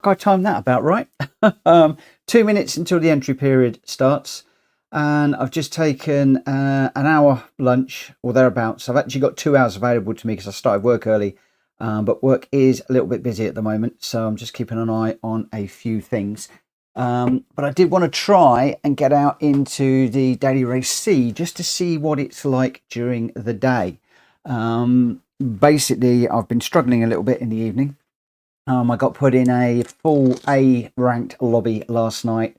I timed that about right. 2 minutes until the entry period starts, and I've just taken an hour lunch or thereabouts. I've actually got 2 hours available to me because I started work early, but work is a little bit busy at the moment, so I'm just keeping an eye on a few things. But I did want to try and get out into the Daily Race C just to see what it's like during the day. Basically, I've been struggling a little bit in the evening. I got put in a full A ranked lobby last night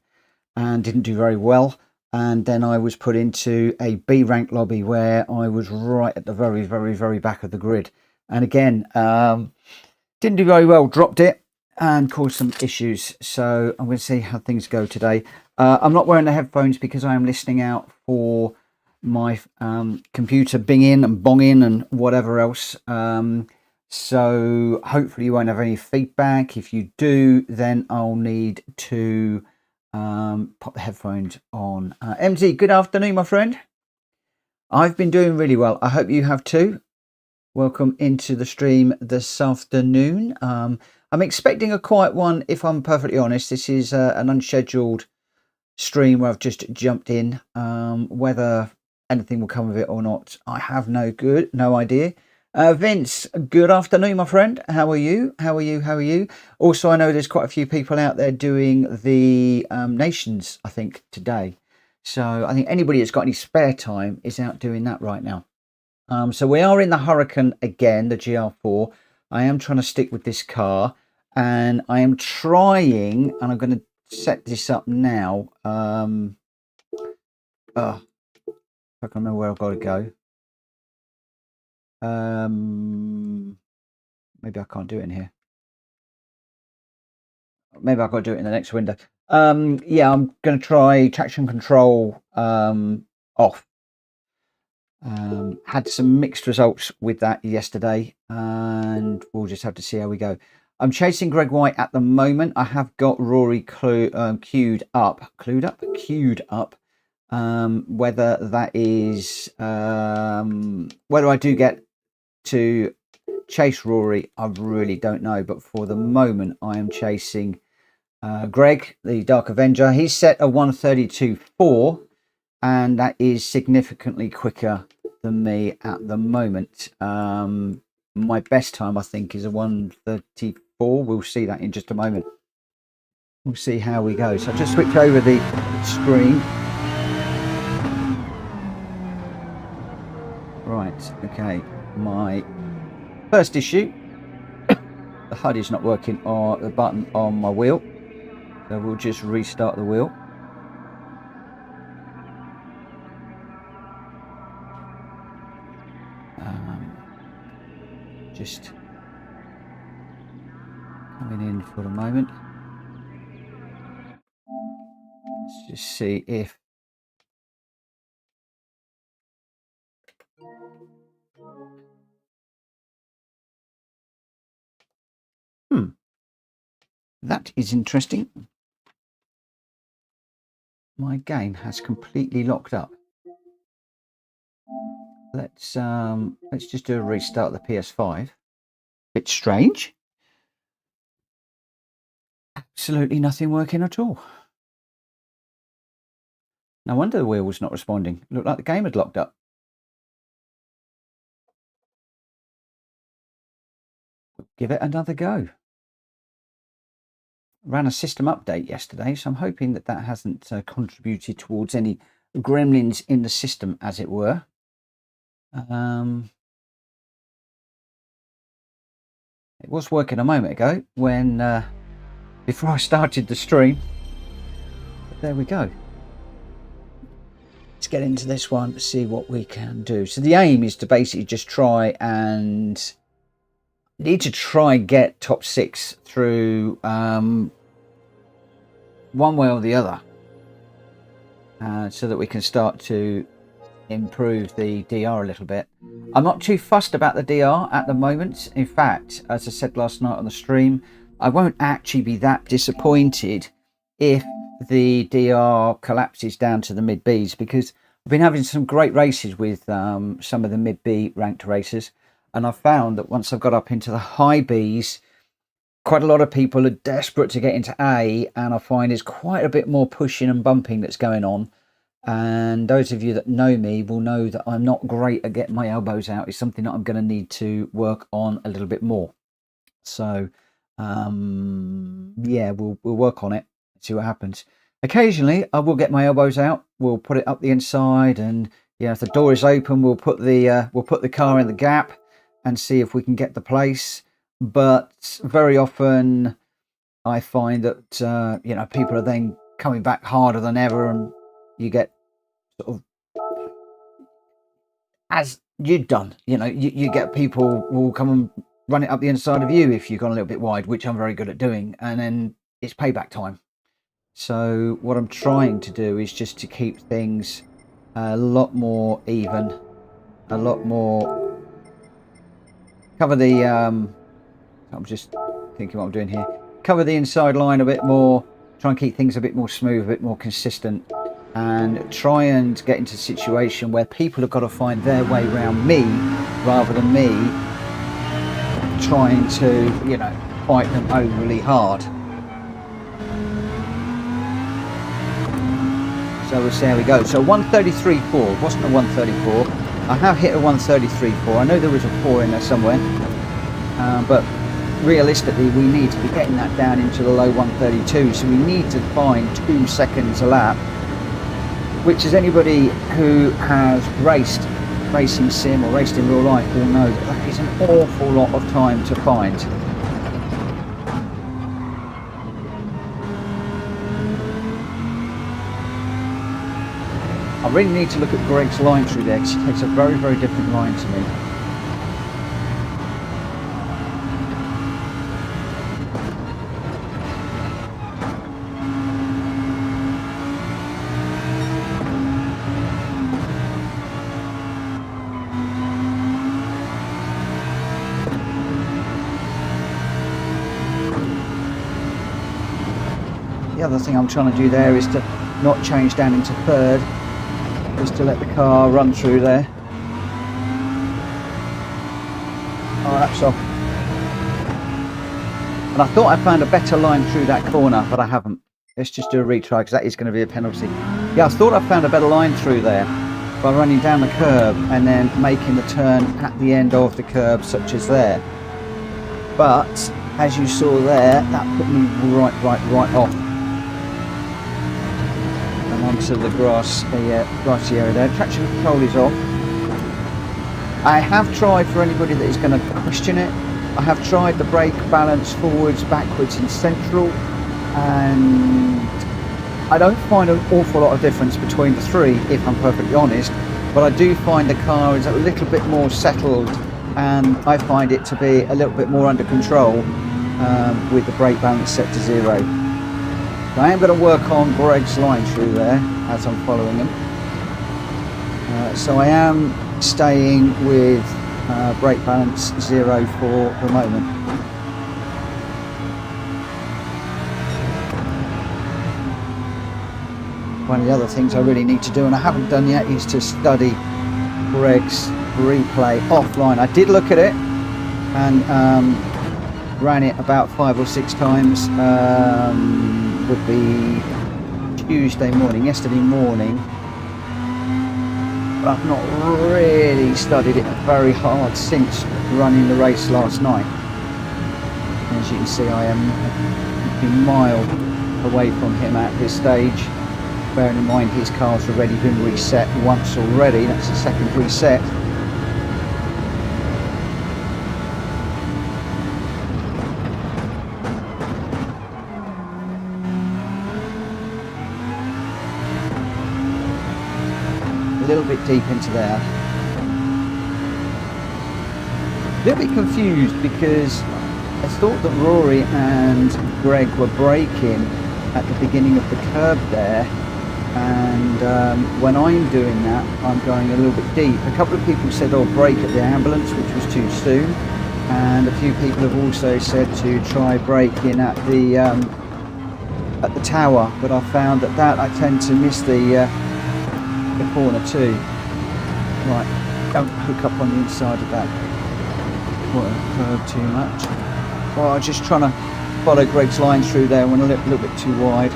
and didn't do very well. And then I was put into a B ranked lobby where I was right at the very, very, very back of the grid. And again, didn't do very well, dropped it and caused some issues. So I'm going to see how things go today. I'm not wearing the headphones because I am listening out for my computer binging and bonging and whatever else. So hopefully you won't have any feedback. If you do, then I'll need to pop the headphones on. MZ, good afternoon, my friend. I've been doing really well. I hope you have too. Welcome into the stream this afternoon. I'm expecting a quiet one, if I'm perfectly honest. This is an unscheduled stream where I've just jumped in. Whether anything will come of it or not, I have no idea. Vince, good afternoon, my friend. How are you? How are you? Also, I know there's quite a few people out there doing the Nations, I think, today. So I think anybody that's got any spare time is out doing that right now. So we are in the Hurricane again, the GR4. I am trying to stick with this car, and I am trying, and I'm going to set this up now. I can't remember where I've got to go. Maybe I can't do it in here. Maybe I've got to do it in the next window. Yeah, I'm going to try traction control off. Had some mixed results with that yesterday, and we'll just have to see how we go. I'm chasing Greg White at the moment. I have got Rory queued up. Whether that is whether I do get to chase Rory, I really don't know. But for the moment, I am chasing Greg, the Dark Avenger. He's set a 1:32.4, and that is significantly quicker than me at the moment. My best time, I think, is a 1:34. We'll see that in just a moment. We'll see how we go. So I'll just switch over the screen. Right, okay. My first issue, the HUD is not working on the button on my wheel. So we'll just restart the wheel. Just coming in for the moment. Let's just see if that is interesting. My game has completely locked up. Let's just do a restart of the PS5. Bit strange. Absolutely nothing working at all. No wonder the wheel was not responding. Looked like the game had locked up. Give it another go. Ran a system update yesterday, so I'm hoping that that hasn't contributed towards any gremlins in the system, as it were. It was working a moment ago when before I started the stream. But there we go. Let's get into this one to see what we can do. So the aim is to basically just try and get top 6 through one way or the other, so that we can start to improve the DR a little bit. I'm not too fussed about the DR at the moment. In fact, as I said last night on the stream, I won't actually be that disappointed if the DR collapses down to the mid Bs, because I've been having some great races with some of the mid B ranked racers, and I've found that once I've got up into the high Bs, quite a lot of people are desperate to get into A, and I find there's quite a bit more pushing and bumping that's going on. And those of you that know me will know that I'm not great at getting my elbows out. It's something that I'm going to need to work on a little bit more. So yeah, we'll work on it, see what happens. Occasionally I will get my elbows out, we'll put it up the inside, and yeah, if the door is open, we'll put the car in the gap and see if we can get the place. But very often I find that you know, people are then coming back harder than ever, and you get sort of, as you've done, you know, you get people will come and run it up the inside of you if you've gone a little bit wide, which I'm very good at doing, and then it's payback time. So what I'm trying to do is just to keep things a lot more even, a lot more, cover the I'm just thinking what I'm doing here, cover the inside line a bit more, try and keep things a bit more smooth, a bit more consistent, and try and get into a situation where people have got to find their way around me rather than me trying to, you know, fight them overly hard. So we'll see how we go. So 133.4, it wasn't a 134. I have hit a 133.4. I know there was a 4 in there somewhere, but realistically we need to be getting that down into the low 132. So we need to find 2 seconds a lap, which is anybody who has raced racing sim or raced in real life will know that that is an awful lot of time to find. I really need to look at Greg's line through there, because he takes a very, very different line to me. The other thing I'm trying to do there is to not change down into third, just to let the car run through there. Oh, that's off. And I thought I found a better line through that corner, but I haven't. Let's just do a retry, because that is going to be a penalty. Yeah, I thought I found a better line through there by running down the curb and then making the turn at the end of the curb, such as there. But as you saw there, that put me right off. Onto the grassy area there. Traction control is off. I have tried, for anybody that is going to question it, I have tried the brake balance forwards, backwards and central, and I don't find an awful lot of difference between the three, if I'm perfectly honest, but I do find the car is a little bit more settled, and I find it to be a little bit more under control with the brake balance set to 0. I am going to work on Greg's line through there as I'm following him. So I am staying with brake balance 0 for the moment. One of the other things I really need to do, and I haven't done yet, is to study Greg's replay offline. I did look at it and ran it about 5 or 6 times. Would be Tuesday morning, yesterday morning, but I've not really studied it very hard since running the race last night. As you can see, I am a mile away from him at this stage, bearing in mind his car's already been reset once already. That's the second reset. A little bit deep into there. A little bit confused, because I thought that Rory and Greg were braking at the beginning of the curb there, and when I'm doing that, I'm going a little bit deep. A couple of people said, oh, brake at the ambulance, which was too soon, and a few people have also said to try braking at the tower, but I found that I tend to miss the corner too. Right, don't hook up on the inside of that curb too much. Oh, I'm just trying to follow Greg's line through there. Went a little bit too wide.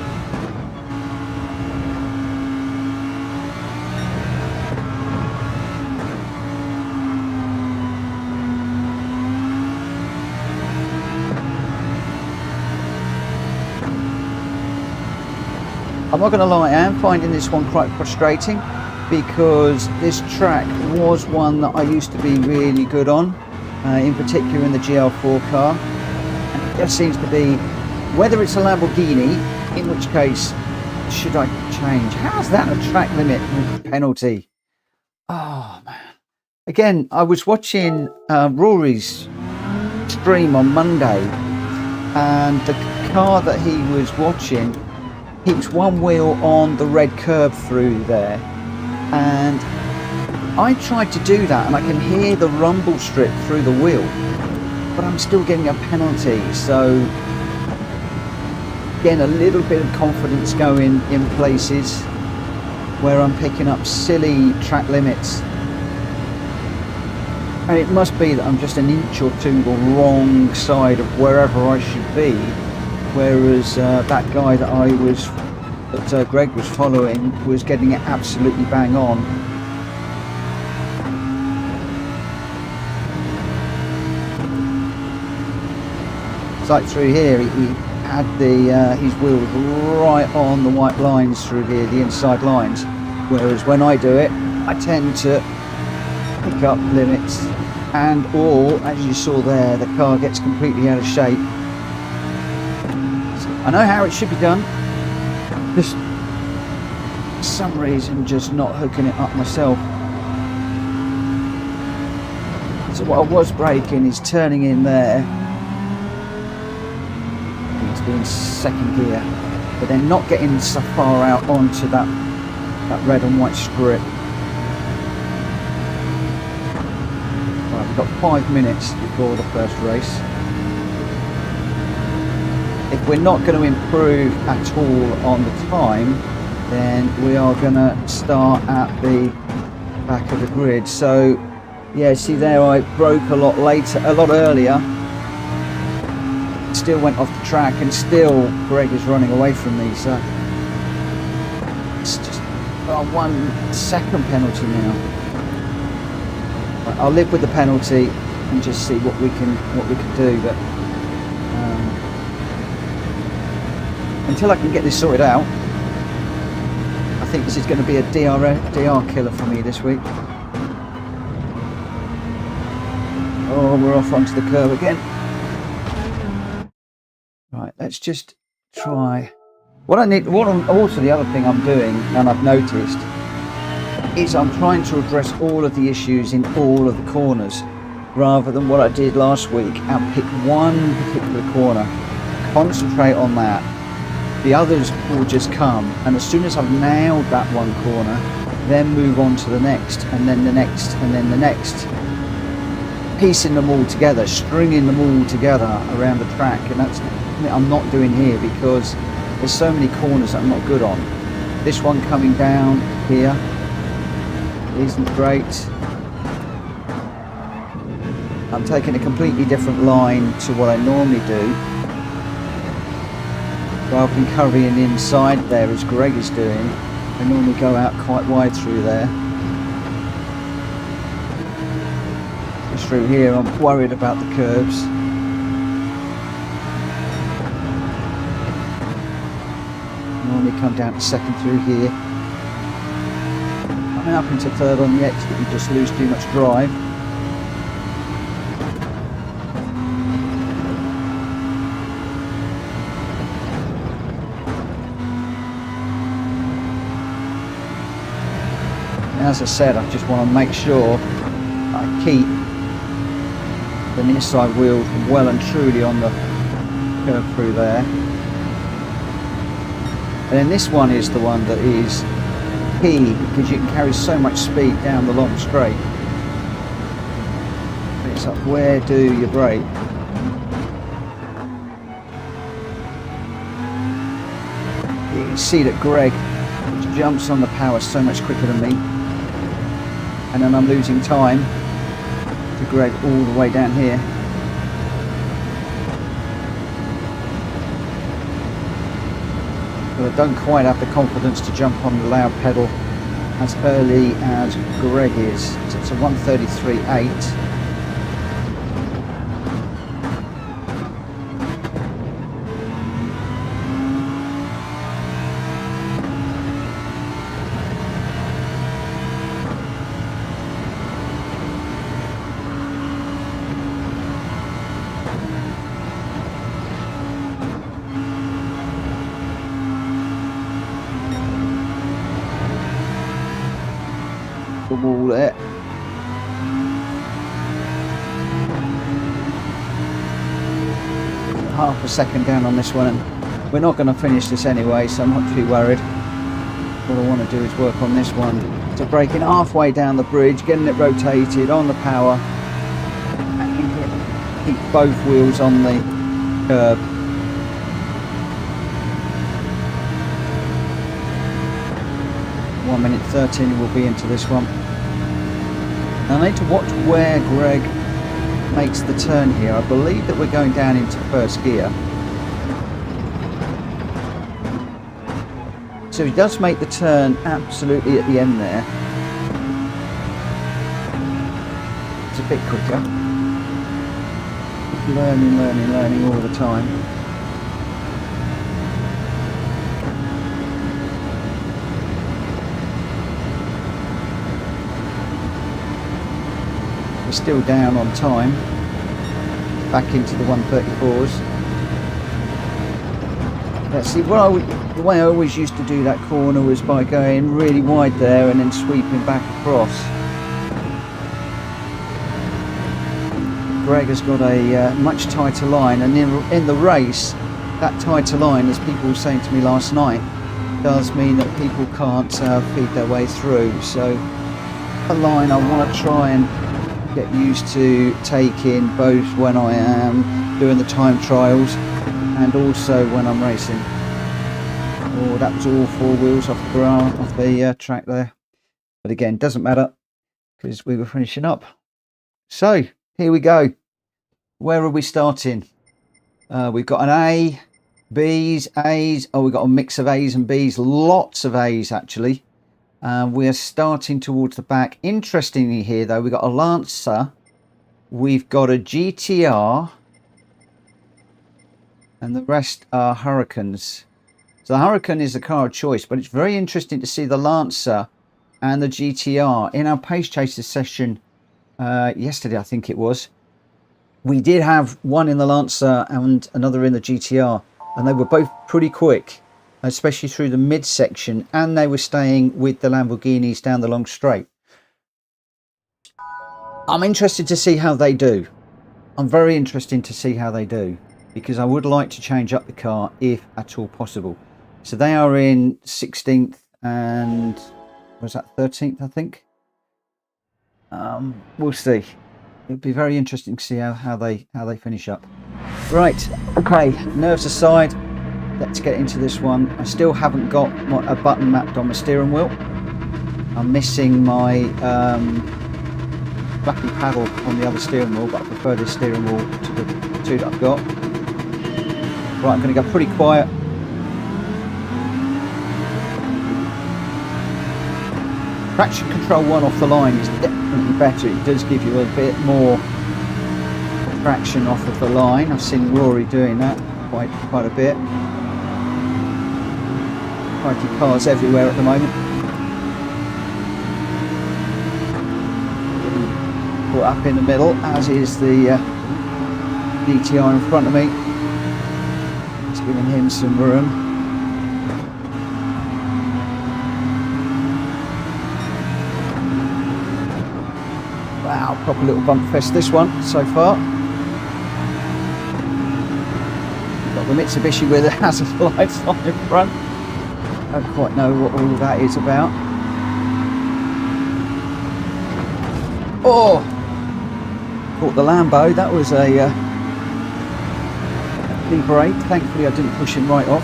I'm not going to lie, I am finding this one quite frustrating because this track was one that I used to be really good on, in particular in the GL4 car. And it just seems to be, whether it's a Lamborghini, in which case, should I change? How's that a track limit penalty? Oh, man. Again, I was watching Rory's stream on Monday, and the car that he was watching, keeps one wheel on the red curb through there, and I tried to do that and I can hear the rumble strip through the wheel, but I'm still getting a penalty. So again, a little bit of confidence going in places where I'm picking up silly track limits, and it must be that I'm just an inch or two the wrong side of wherever I should be. Whereas that guy that Greg was following was getting it absolutely bang on. It's like through here, he had his wheels right on the white lines through here, the inside lines. Whereas when I do it, I tend to pick up limits, and or, as you saw there, the car gets completely out of shape. I know how it should be done, just for some reason just not hooking it up myself. So what I was braking is turning in there, it's being second gear, but then not getting so far out onto that red and white strip. Right, we've got 5 minutes before the first race. If we're not going to improve at all on the time, then we are going to start at the back of the grid. So yeah, see there, I broke a lot earlier, still went off the track, and still Greg is running away from me. So it's just 1 second penalty now. I'll live with the penalty and just see what we can do, but until I can get this sorted out, I think this is going to be a DR killer for me this week. Oh, we're off onto the curb again. Right, let's just try. Also the other thing I'm doing, and I've noticed, is I'm trying to address all of the issues in all of the corners, rather than what I did last week and pick one particular corner, concentrate on that. The others will just come, and as soon as I've nailed that one corner, then move on to the next, and then the next, and then the next, piecing them all together, stringing them all together around the track. And that's what I'm not doing here, because there's so many corners that I'm not good on. This one coming down here isn't great. I'm taking a completely different line to what I normally do, rather than currying inside there as Greg is doing. I normally go out quite wide through there. Just through here I'm worried about the curves. Normally come down to second through here. Coming up into third on the exit, you just lose too much drive. As I said, I just want to make sure I keep the near side wheels well and truly on the curve through there. And then this one is the one that is key, because you can carry so much speed down the long straight. It's like, where do you brake? You can see that Greg jumps on the power so much quicker than me. And then I'm losing time to Greg all the way down here. but I don't quite have the confidence to jump on the loud pedal as early as Greg is. So it's a 1:33.8. The wall there. Half a second down on this one, and we're not going to finish this anyway, so I'm not too worried. What I want to do is work on this one. So braking halfway down the bridge, getting it rotated on the power, and keep both wheels on the curb. Minute 13 we'll be into this one. Now I need to watch where Greg makes the turn here. I believe that we're going down into first gear. So he does make the turn absolutely at the end there. It's a bit quicker. Learning all the time. Still down on time, back into the 134s. Let's see, the way I always used to do that corner was by going really wide there and then sweeping back across. Greg has got a much tighter line, and in the race, that tighter line, as people were saying to me last night, does mean that people can't feed their way through. So a line I want to try and get used to taking, both when I am doing the time trials and also when I'm racing. Oh, that was all four wheels off the ground, off the track there. But again, doesn't matter because we were finishing up. So here we go. Where are we starting? We've got an A, B's, A's. Oh, we've got a mix of A's and B's. Lots of A's actually. We're starting towards the back. Interestingly here though, we've got a Lancer, we've got a GTR, and the rest are Hurricanes. So the Hurricane is the car of choice, but it's very interesting to see the Lancer and the GTR. In our Pace Chasers session yesterday, I think it was, we did have one in the Lancer and another in the GTR, and they were both pretty quick, especially through the midsection, and they were staying with the Lamborghinis down the long straight. I'm interested to see how they do. I'm very interested to see how they do, because I would like to change up the car if at all possible. So they are in 16th and was that 13th, I think. We'll see. It'll be very interesting to see how they finish up. Right, okay, nerves aside, let's get into this one. I still haven't got a button mapped on my steering wheel. I'm missing my flappy paddle on the other steering wheel, but I prefer this steering wheel to the two that I've got. Right, I'm going to go pretty quiet. Traction control 1 off the line is definitely better. It does give you a bit more traction off of the line. I've seen Rory doing that quite a bit. Quite cars everywhere at the moment. Caught up in the middle, as is the DTR in front of me. It's giving him some room. Wow, proper little bump fest this one so far. Got the Mitsubishi with the hazard lights on in front. Don't quite know what all that is about. Oh! Caught the Lambo. That was a clean break. Thankfully I didn't push him right off.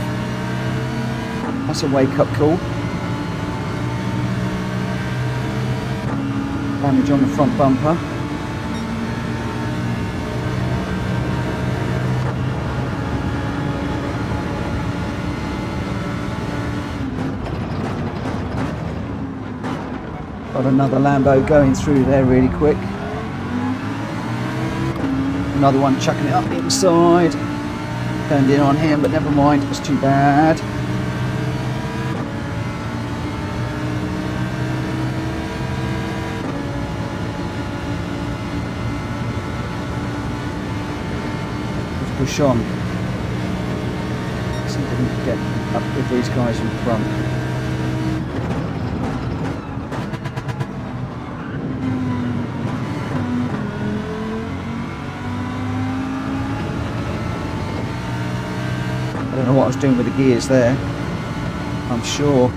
That's a wake-up call. Damage on the front bumper. Got another Lambo going through there really quick. Another one chucking it up the inside. Turned in on him, but never mind, it's too bad. Let's push on. See if we can get up with these guys in front. I don't know what I was doing with the gears there, I'm sure.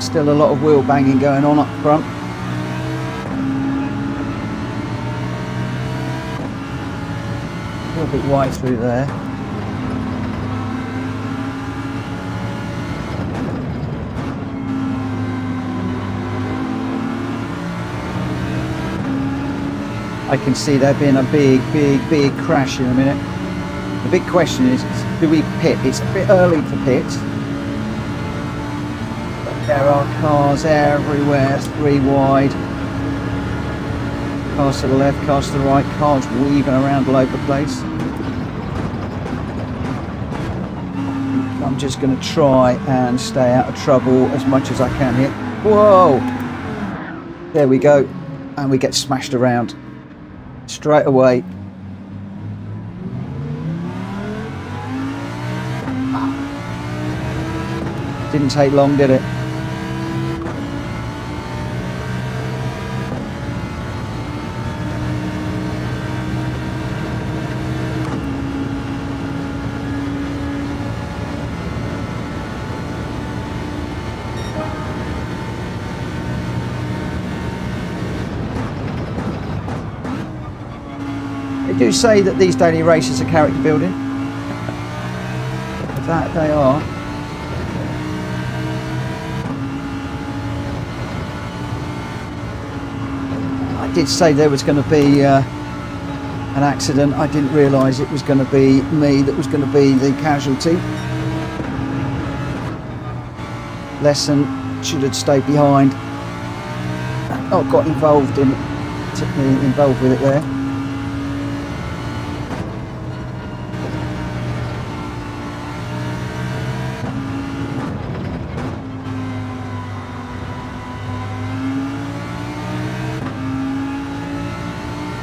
Still a lot of wheel banging going on up front. A little bit wide through there. I can see there being a big crash in a minute. The big question is, do we pit? It's a bit early to pit. But there are cars everywhere, 3 wide. Cars to the left, cars to the right, cars weaving around all over the place. I'm just going to try and stay out of trouble as much as I can here. Whoa! There we go. And we get smashed around. Straight away. Didn't take long, did it? They do say that these daily races are character building. That they are. I did say there was going to be an accident. I didn't realise it was going to be me that was going to be the casualty. Lesson, should have stayed behind. Oh, got involved in it. Took me involved with it there.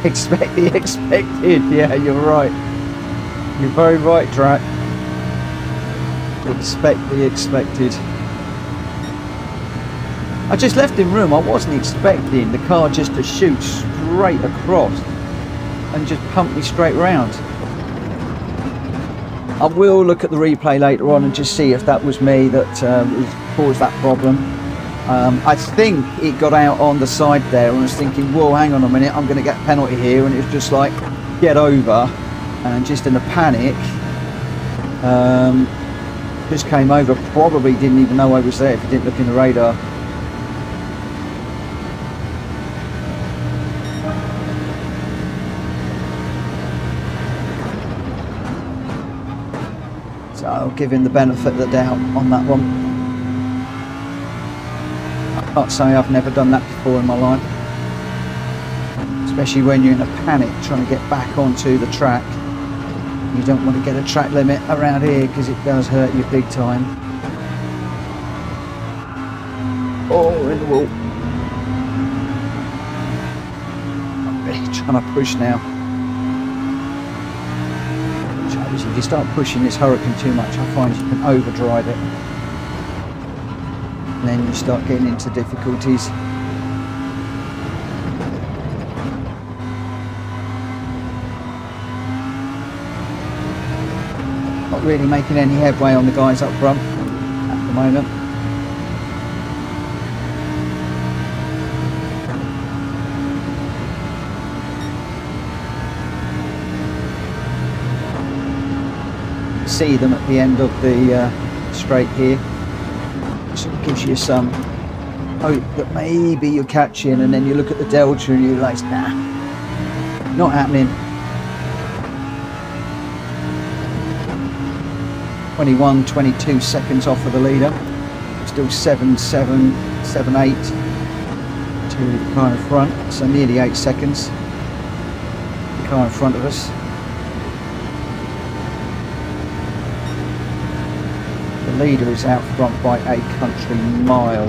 Expect the expected. Yeah, you're right. You're very right, Drac. Expect the expected. I just left in room. I wasn't expecting the car just to shoot straight across and just pump me straight round. I will look at the replay later on and just see if that was me that caused that problem. I think it got out on the side there, and I was thinking, whoa, hang on a minute, I'm going to get a penalty here, and it was just like, get over, and just in a panic, just came over, probably didn't even know I was there if he didn't look in the radar. So I'll give him the benefit of the doubt on that one. I can't say I've never done that before in my life, especially when you're in a panic trying to get back onto the track. You don't want to get a track limit around here because it does hurt you big time. Oh, we're in the wall. I'm really trying to push now. If you start pushing this Hurricane too much, I find you can overdrive it. And then you start getting into difficulties. Not really making any headway on the guys up front at the moment. See them at the end of the straight here. So it gives you some hope that maybe you're catching, and then you look at the delta and you realise, nah, Not happening. 21, 22 seconds off of the leader. Still 7, 7, 7, 8 to the car in front. So nearly 8 seconds. The car in front of us. The leader is out front by a country mile.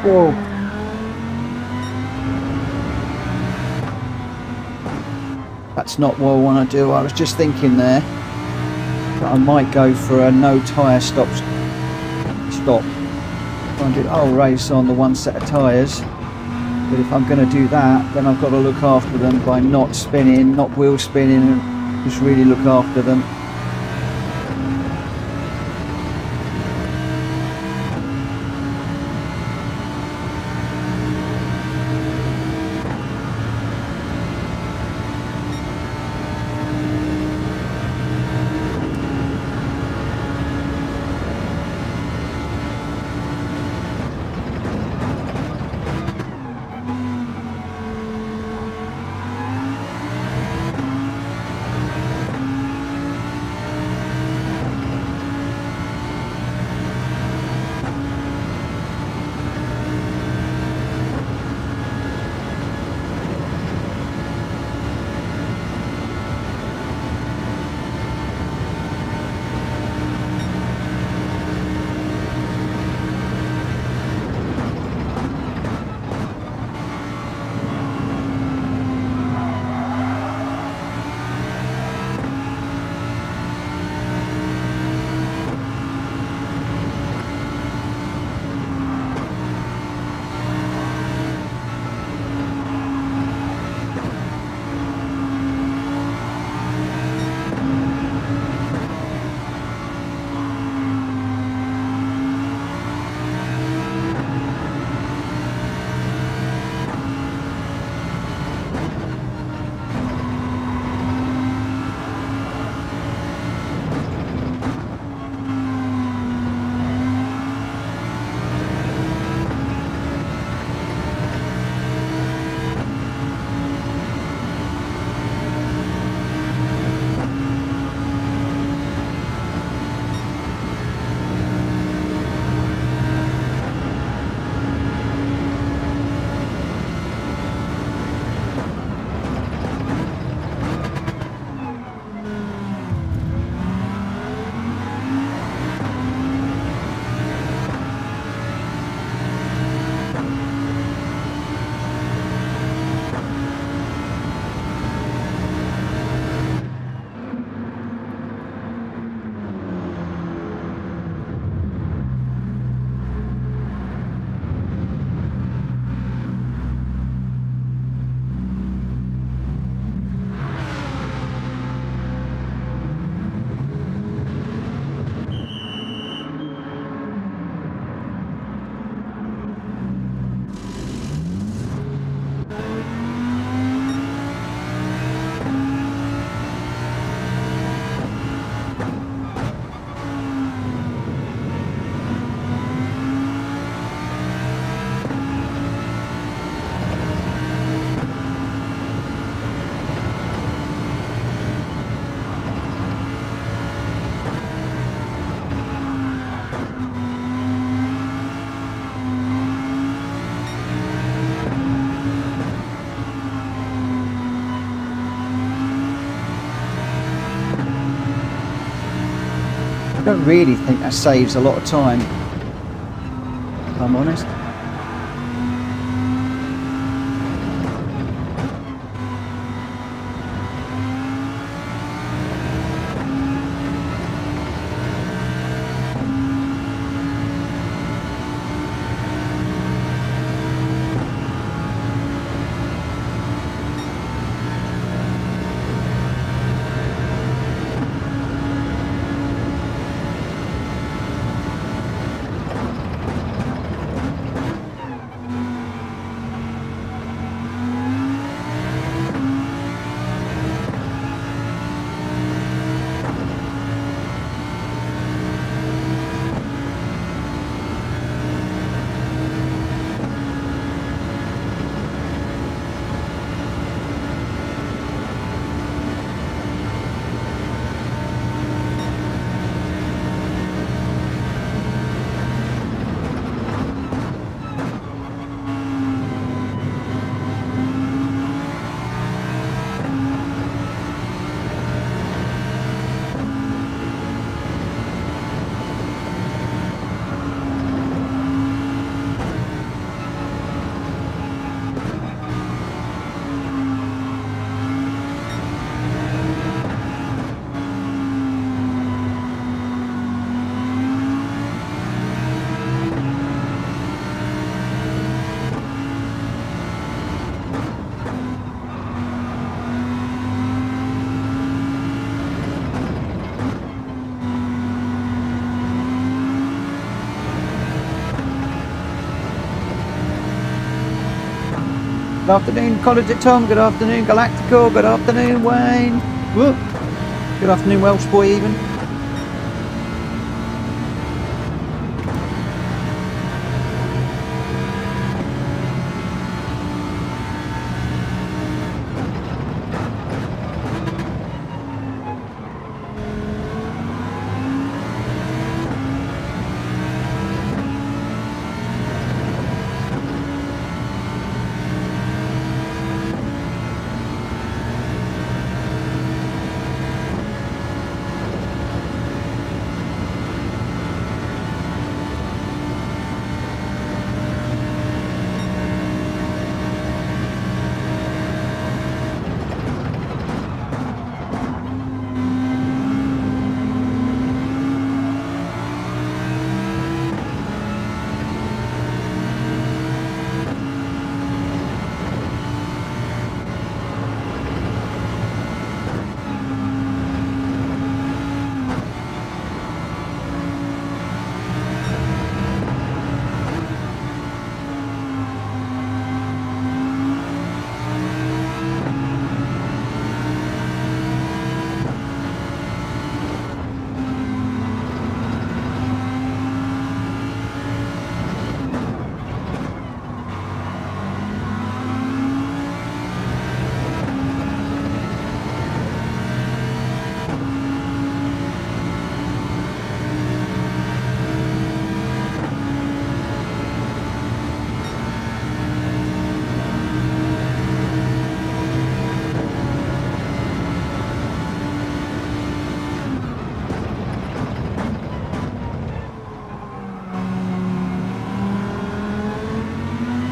Whoa. That's not what I want to do. I was just thinking there that I might go for a no tyre stop. Try and do the whole race on the one set of tyres. But if I'm going to do that, then I've got to look after them by not spinning, not wheel spinning, and just really look after them. I don't really think that saves a lot of time, if I'm honest. afternoon, College Tom. Good afternoon, Galactical. Good afternoon, Wayne. Whoop. Good afternoon, Welsh boy, even.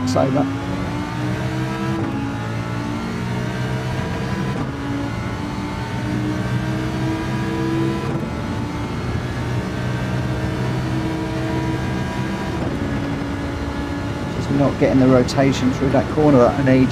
Saver. Just not getting the rotation through that corner that I need.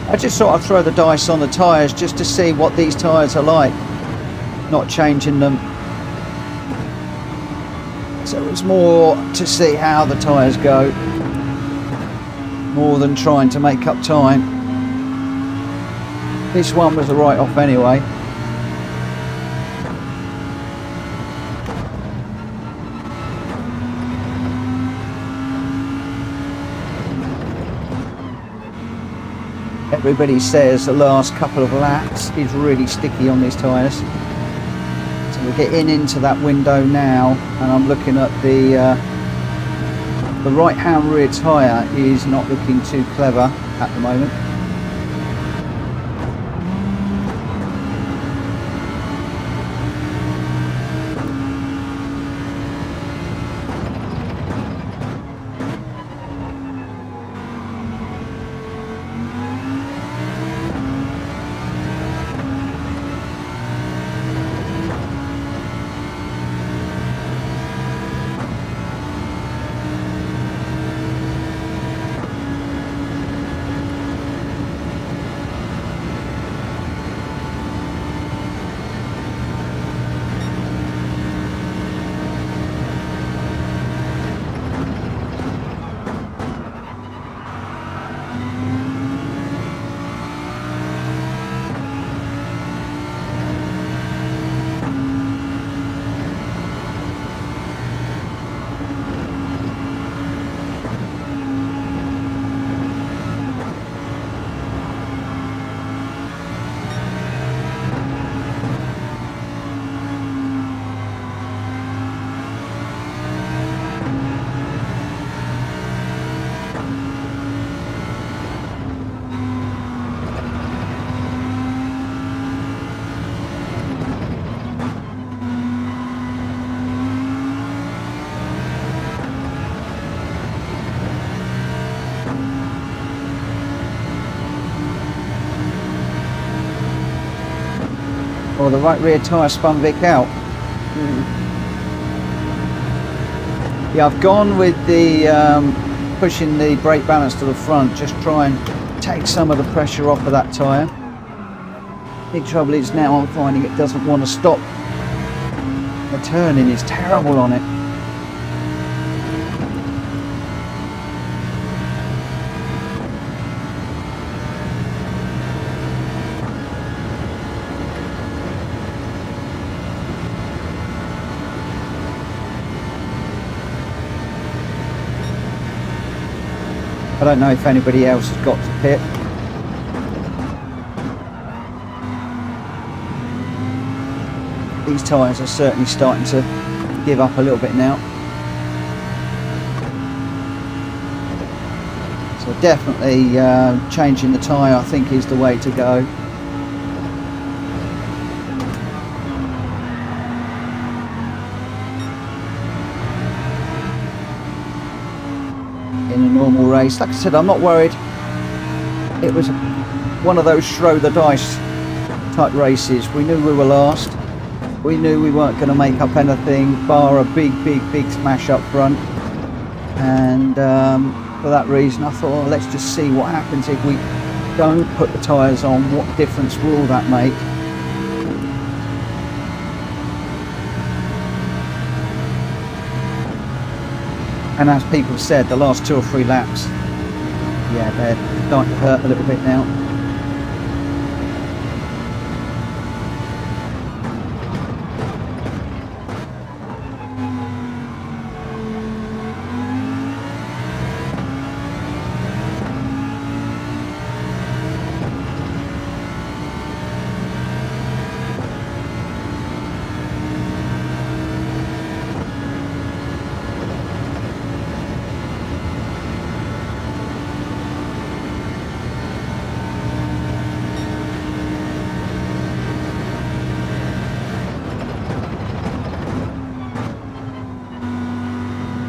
I just thought I'd throw the dice on the tyres just to see what these tyres are like, not changing them. So it's more to see how the tyres go, more than trying to make up time. This one was a write-off anyway. Everybody says the last couple of laps is really sticky on these tyres. So we're getting into that window now, and I'm looking at the right hand rear tyre is not looking too clever at the moment. Oh, the right rear tyre spun Vic out. Yeah, I've gone with the pushing the brake balance to the front, just try and take some of the pressure off of that tyre. Big trouble is now I'm finding it doesn't want to stop. The turning is terrible on it. I don't know if anybody else has got to pit. These tyres are certainly starting to give up a little bit now. So definitely changing the tyre I think is the way to go. In a normal race, like I said, I'm not worried. It was one of those throw the dice type races. We knew we were last. We knew we weren't going to make up anything bar a big smash up front, and for that reason I thought, well, let's just see what happens if we don't put the tyres on. What difference will that make? And as people said, the last 2 or 3 laps, yeah, they're starting to hurt a little bit now.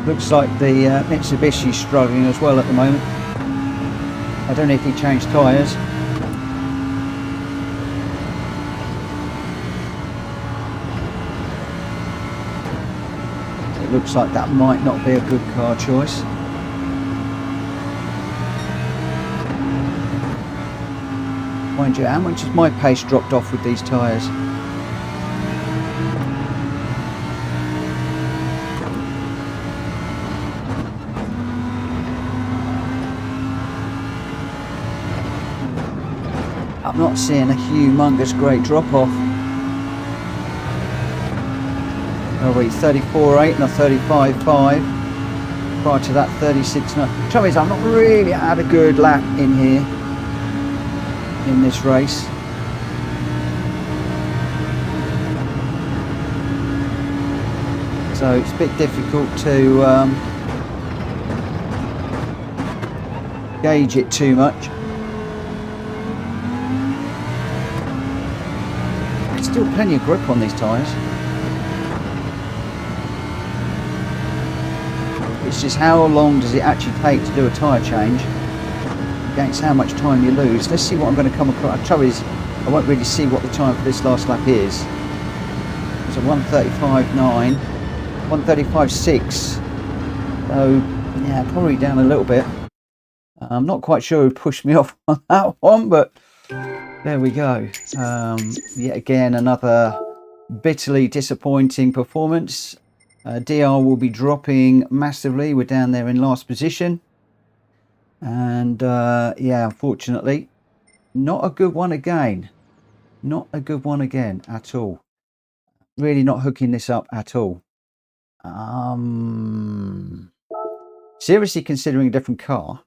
Looks like the Mitsubishi's struggling as well at the moment. I don't know if he changed tyres. It looks like that might not be a good car choice. Mind you, how much has my pace dropped off with these tyres? I'm not seeing a humongous great drop off. Are we 34.8 and a 35.5? Prior to that 36.9. The trouble is, I've not really had a good lap in here in this race. So it's a bit difficult to gauge it too much. Still plenty of grip on these tyres. It's just how long does it actually take to do a tyre change against how much time you lose. Let's see what I'm going to come across. The trouble is, I won't really see what the time for this last lap is. It's a 1:35.9, 1:35.6. So yeah, probably down a little bit. I'm not quite sure who pushed me off on that one, but there we go. Yet again, another bitterly disappointing performance. DR will be dropping massively. We're down there in last position. And yeah, unfortunately, not a good one again. Not a good one again at all. Really not hooking this up at all. Seriously considering a different car.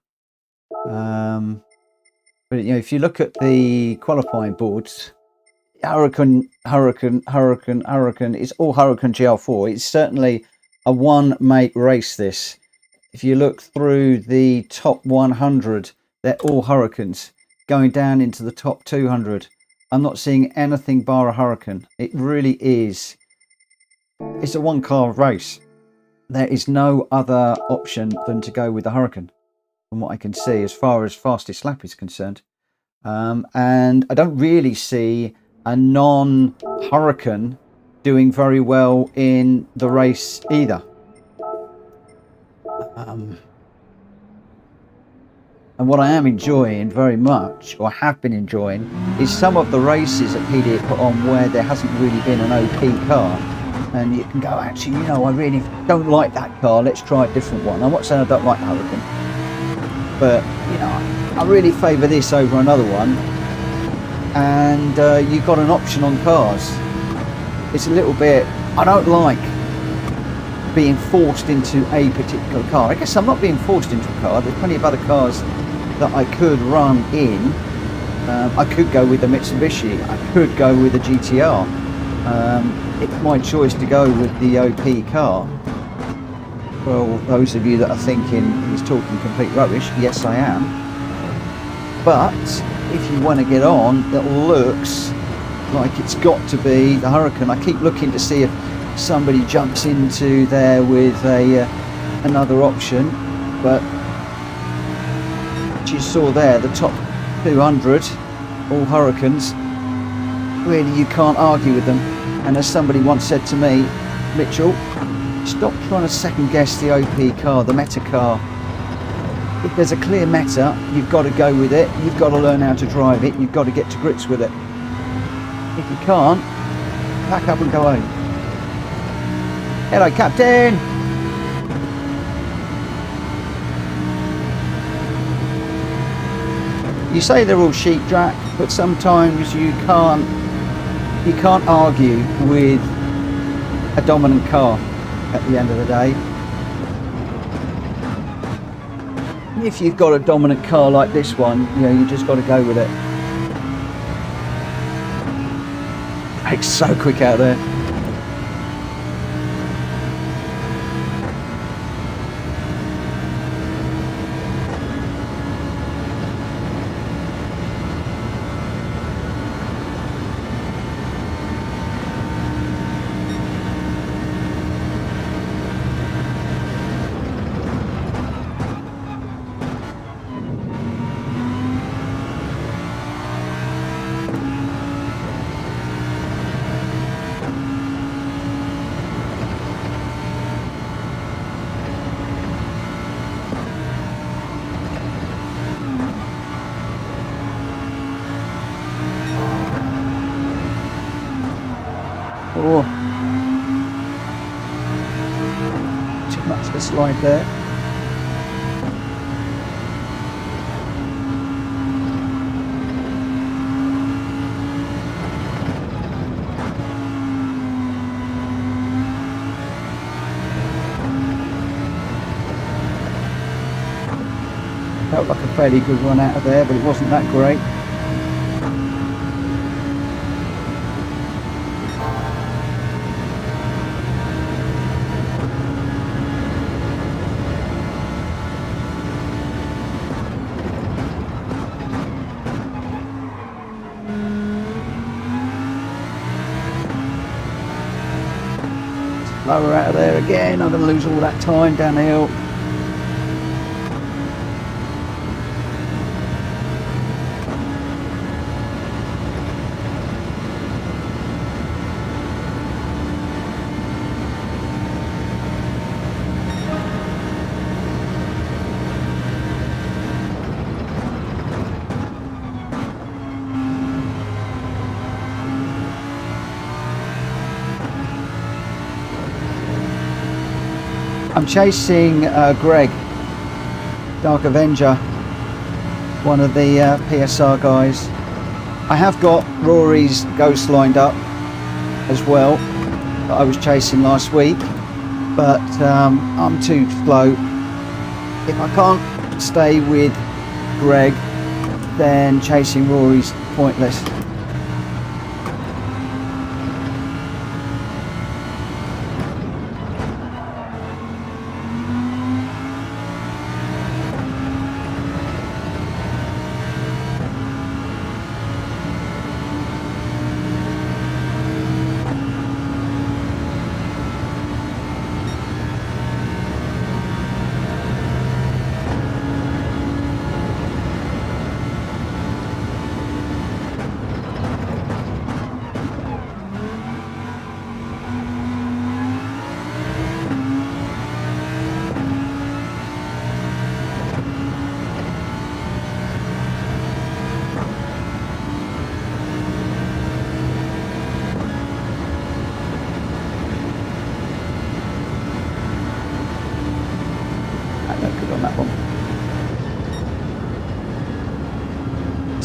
But you know, if you look at the qualifying boards, Huracan, it's all Huracan GL4. It's certainly a one-make race, this. If you look through the top 100, they're all Huracans. Going down into the top 200, I'm not seeing anything bar a Huracan. It really is. It's a one-car race. There is no other option than to go with the Huracan, from what I can see, as far as fastest lap is concerned. And I don't really see a non-Huracan doing very well in the race either. And what I am enjoying very much, or have been enjoying, is some of the races that PD put on where there hasn't really been an OP car. And you can go, actually, you know, I really don't like that car, let's try a different one. I'm not saying I don't like the Hurricane, but, you know, I really favour this over another one. And you've got an option on cars. It's a little bit, I don't like being forced into a particular car. I guess I'm not being forced into a car. There's plenty of other cars that I could run in. I could go with the Mitsubishi, I could go with the GTR. It's my choice to go with the OP car. Well, those of you that are thinking he's talking complete rubbish, yes I am. But if you want to get on that looks like it's got to be the Hurricane, I keep looking to see if somebody jumps into there with another option, but you saw there the top 200 all Hurricanes, really you can't argue with them. And as somebody once said to me, Mitchell, stop trying to second guess the OP car, the meta car. If there's a clear meta, you've got to go with it, you've got to learn how to drive it, you've got to get to grips with it. If you can't, pack up and go home. Hello, Captain! You say they're all sheep, Drac, but sometimes you can't argue with a dominant car at the end of the day. If you've got a dominant car like this one, you know, you just got to go with it. It's so quick out there. Oh, too much of a slide there. Felt like a fairly good run out of there, but it wasn't that great. Lower out of there again, I'm going to lose all that time down the hill. I'm chasing Greg, Dark Avenger, one of the PSR guys. I have got Rory's Ghost lined up as well, that I was chasing last week, but I'm too slow. If I can't stay with Greg, then chasing Rory's pointless.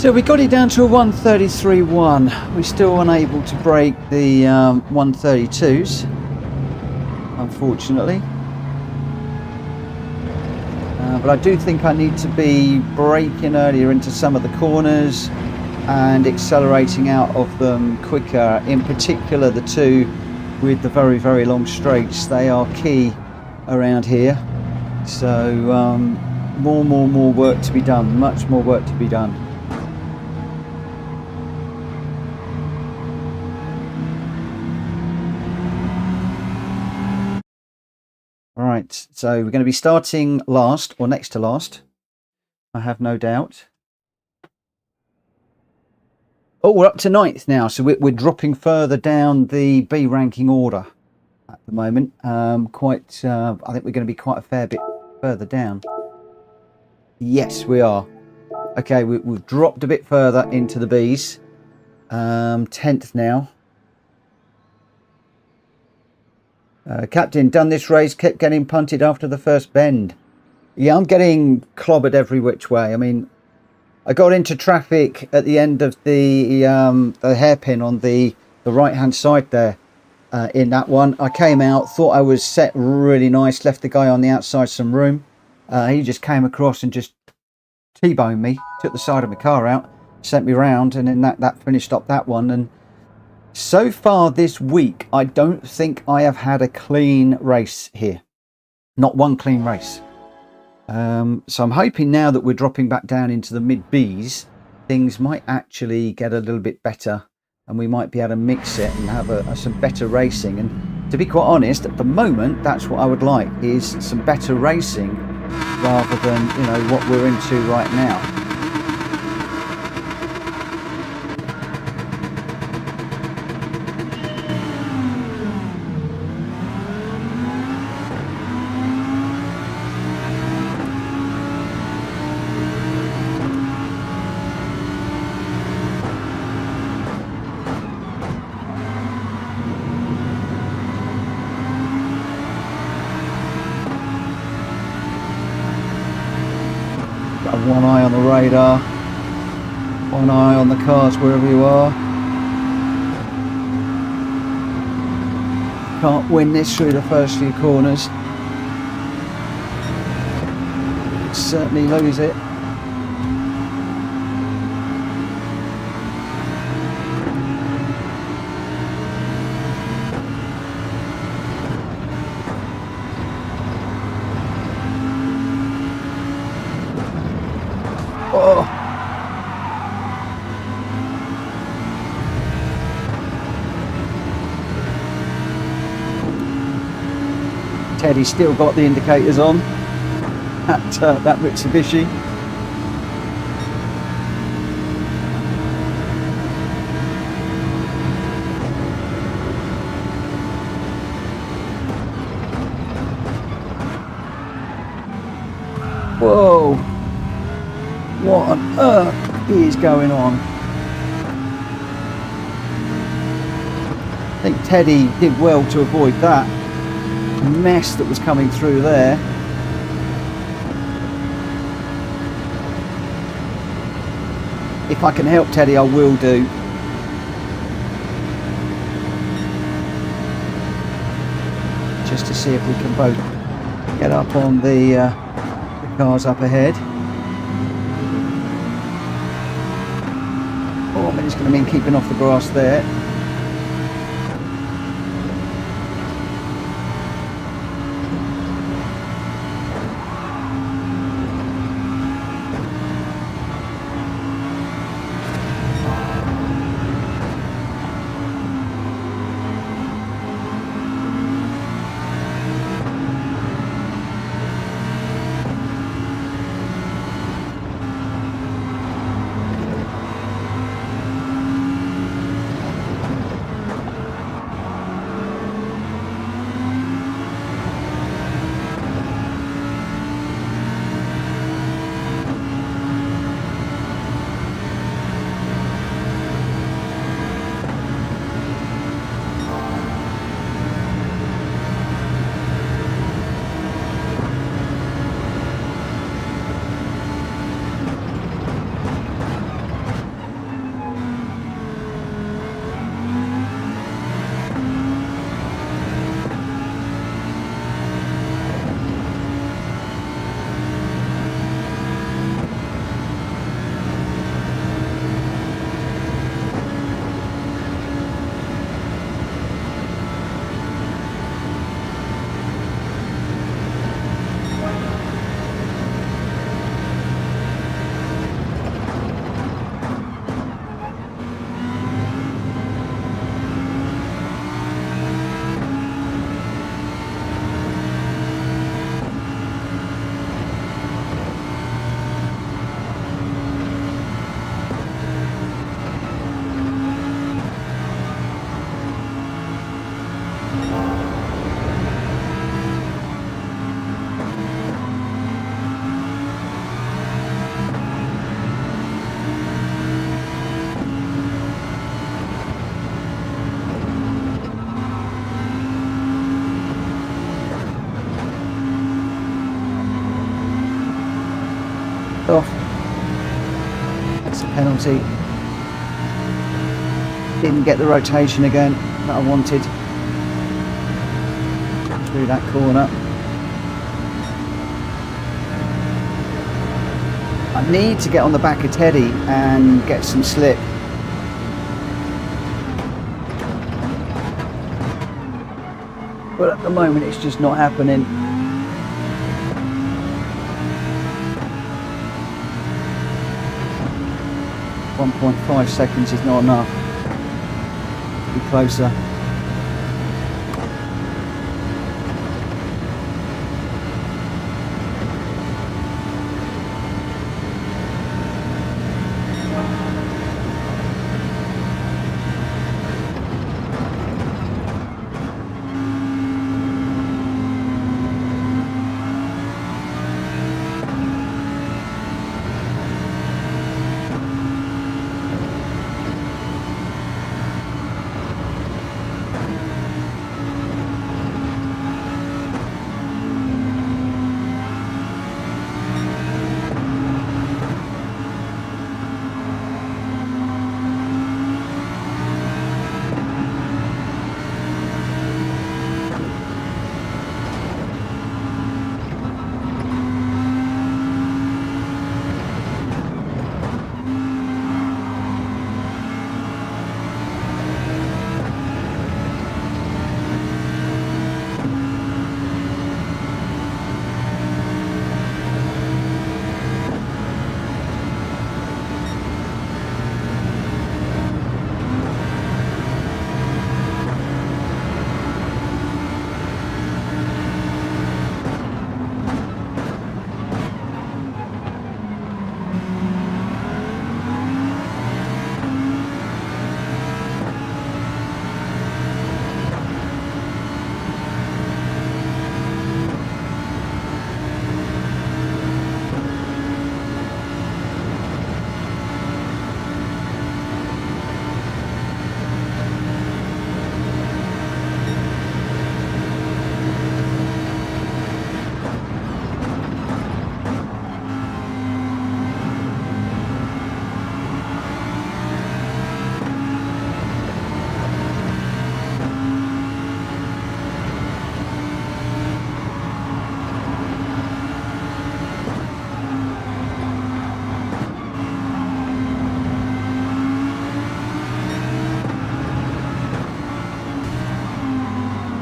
So we got it down to a 133.1. We're still unable to break the 132s, unfortunately. But I do think I need to be braking earlier into some of the corners and accelerating out of them quicker. In particular, the two with the very, very long straights. They are key around here. So more work to be done. Much more work to be done. Right, so we're going to be starting last, or next to last, I have no doubt. Oh, we're up to 9th now, so we're dropping further down the B ranking order at the moment. I think we're going to be quite a fair bit further down. Yes, we are. Okay, we've dropped a bit further into the Bs. 10th now. Captain, done this race, kept getting punted after the first bend. Yeah, I'm getting clobbered every which way. I mean, I got into traffic at the end of the hairpin on the right-hand side there in that one. I came out, thought I was set really nice, left the guy on the outside some room. He just came across and just T-boned me, took the side of my car out, sent me round, and then that finished up that one. And so far this week, I don't think I have had a clean race here. Not one clean race. So I'm hoping now that we're dropping back down into the mid-Bs, things might actually get a little bit better and we might be able to mix it and have some better racing. And to be quite honest, at the moment, that's what I would like, is some better racing rather than, you know, what we're into right now. One eye on the radar, one eye on the cars wherever you are. Can't win this through the first few corners. Certainly lose it. Oh. Teddy's still got the indicators on at that Mitsubishi. Whoa! What on earth is going on? I think Teddy did well to avoid that mess that was coming through there. If I can help Teddy, I will do. Just to see if we can both get up on the cars up ahead. Oh, I mean, it's going to mean keeping off the grass there. penalty. Didn't get the rotation again that I wanted through that corner. I need to get on the back of Teddy and get some slip. But at the moment it's just not happening. 1.5 seconds is not enough. Be closer.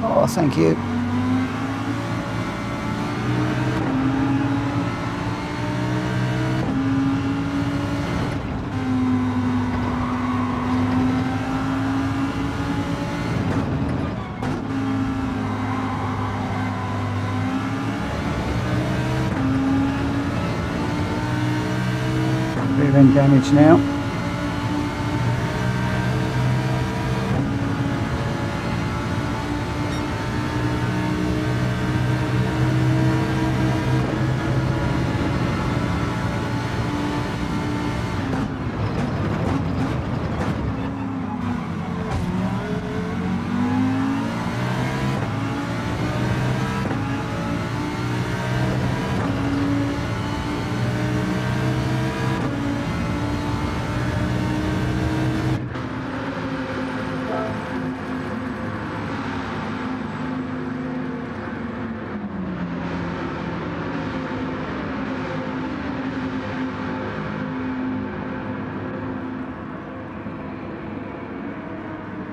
Oh, thank you. Rear end damage now.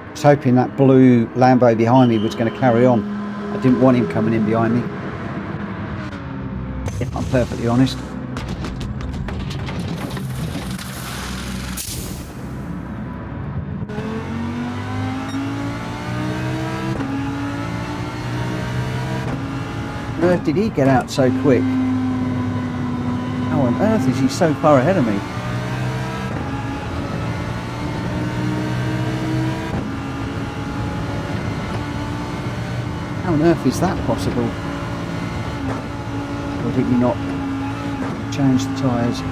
I was hoping that blue Lambo behind me was going to carry on. I didn't want him coming in behind me, if I'm perfectly honest. Where did he get out so quick? How on earth is he so far ahead of me? How on earth is that possible? Or did he not change the tyres?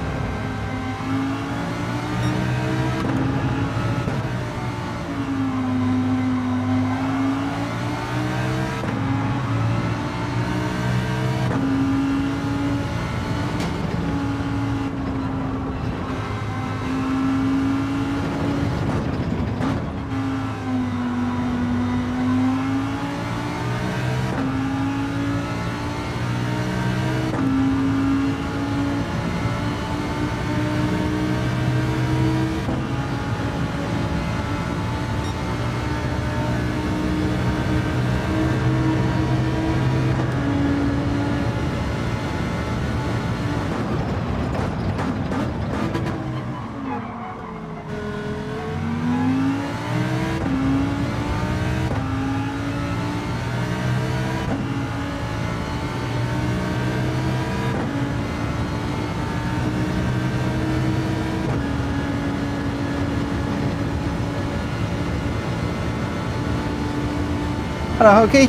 Hello, Hokey.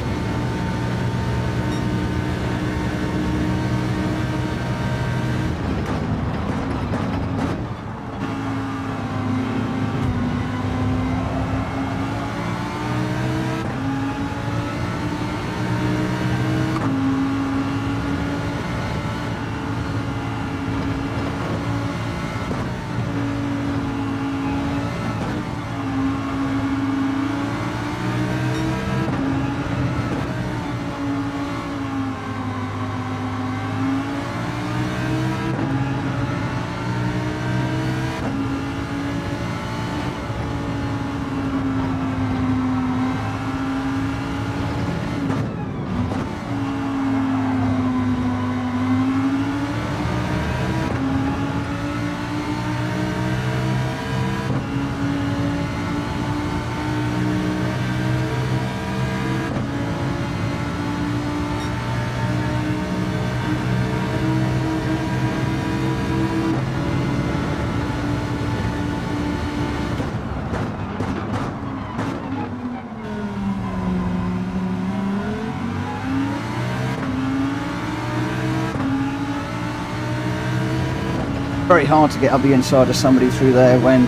Very hard to get up the inside of somebody through there when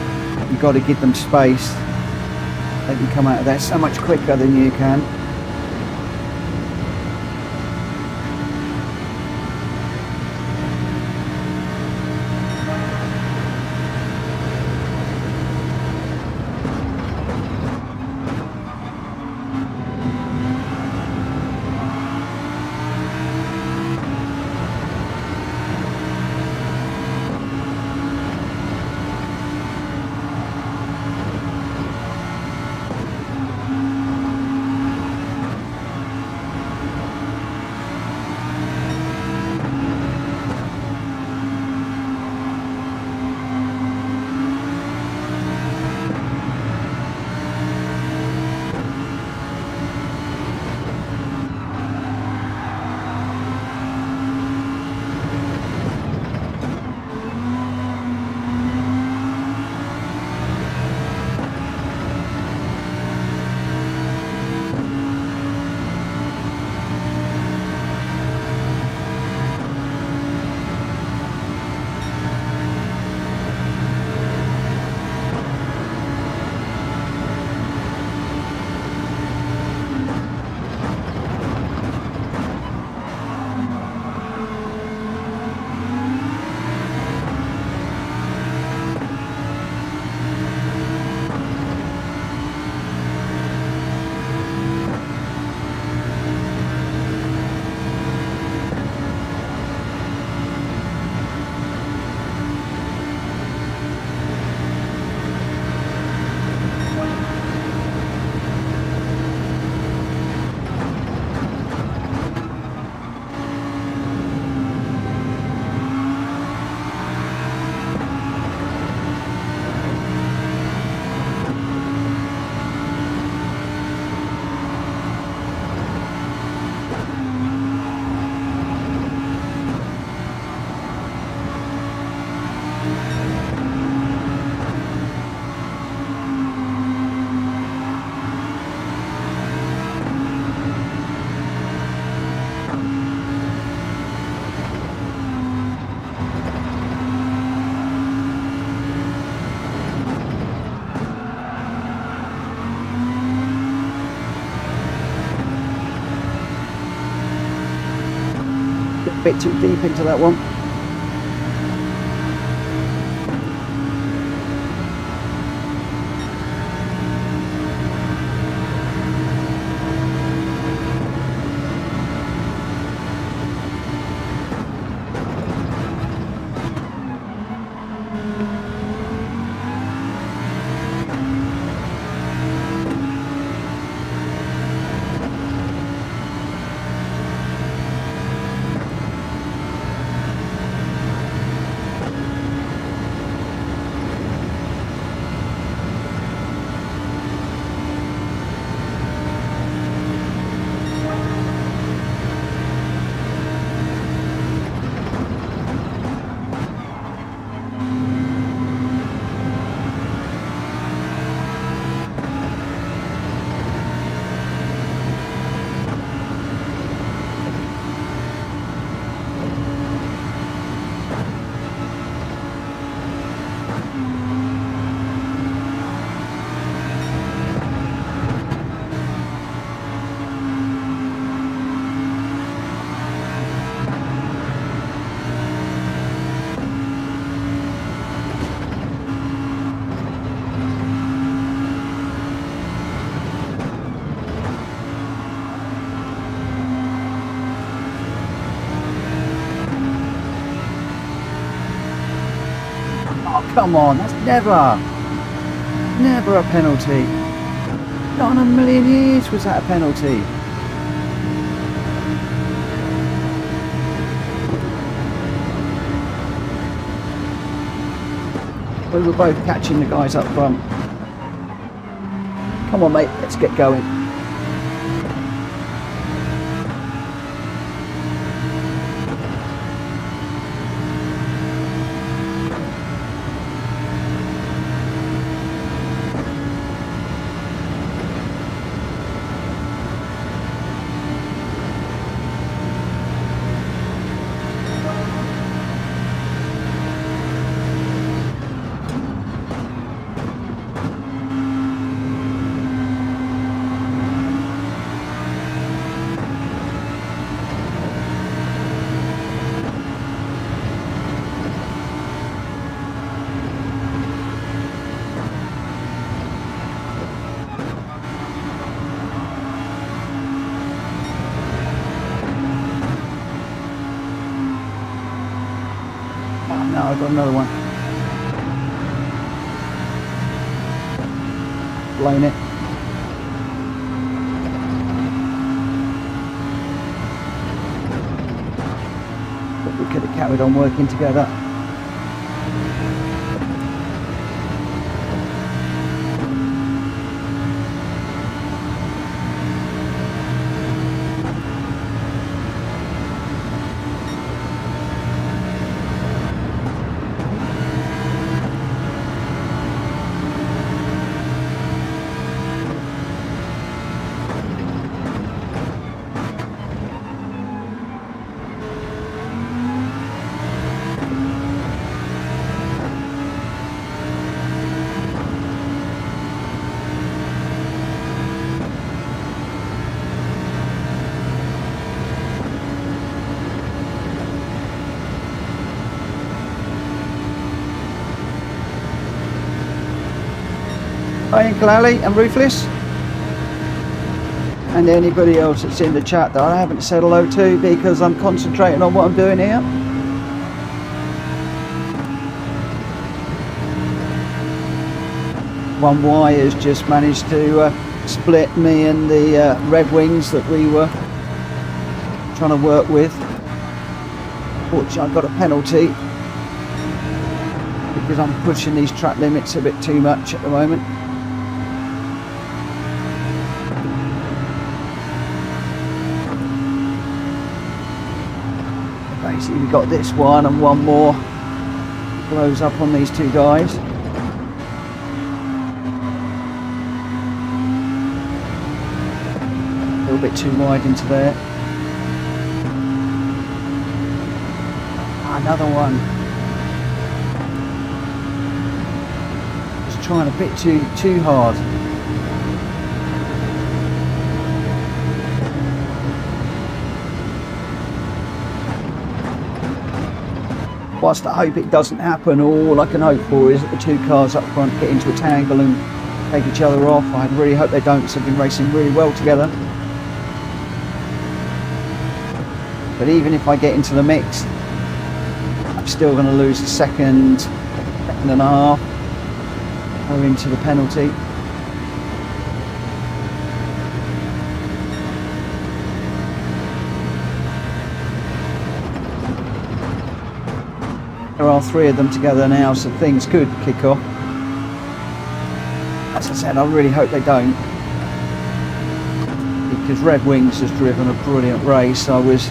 you've got to give them space. They can come out of there so much quicker than you can. A bit too deep into that one. come on, that's never a penalty. Not in a million years was that a penalty. We were both catching the guys up front. Come on, mate, let's get going. No, I've got another one. Blown it. But we could have carried on working together. Hi Uncle Ali and Ruthless, and anybody else that's in the chat that I haven't said hello to because I'm concentrating on what I'm doing here. One Y has just managed to split me and the Red Wings that we were trying to work with. Fortunately, I got a penalty because I'm pushing these track limits a bit too much at the moment. Basically, we've got this one and one more blows up on these two guys. A little bit too wide into there. Another one. Just trying a bit too hard. Whilst I hope it doesn't happen, all I can hope for is that the two cars up front get into a tangle and take each other off. I really hope they don't, because they've been racing really well together. But even if I get into the mix, I'm still going to lose a second and a half, go into the penalty. There are three of them together now, so things could kick off. As I said, I really hope they don't, because Red Wings has driven a brilliant race. I was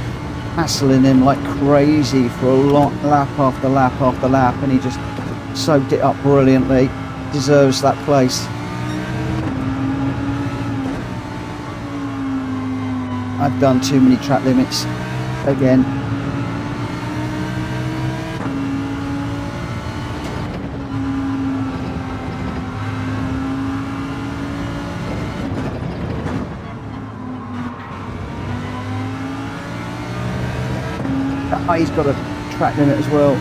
hassling him like crazy for a lot, lap after lap after lap, and he just soaked it up brilliantly. Deserves that place. I've done too many track limits again. He's got a track limit as well.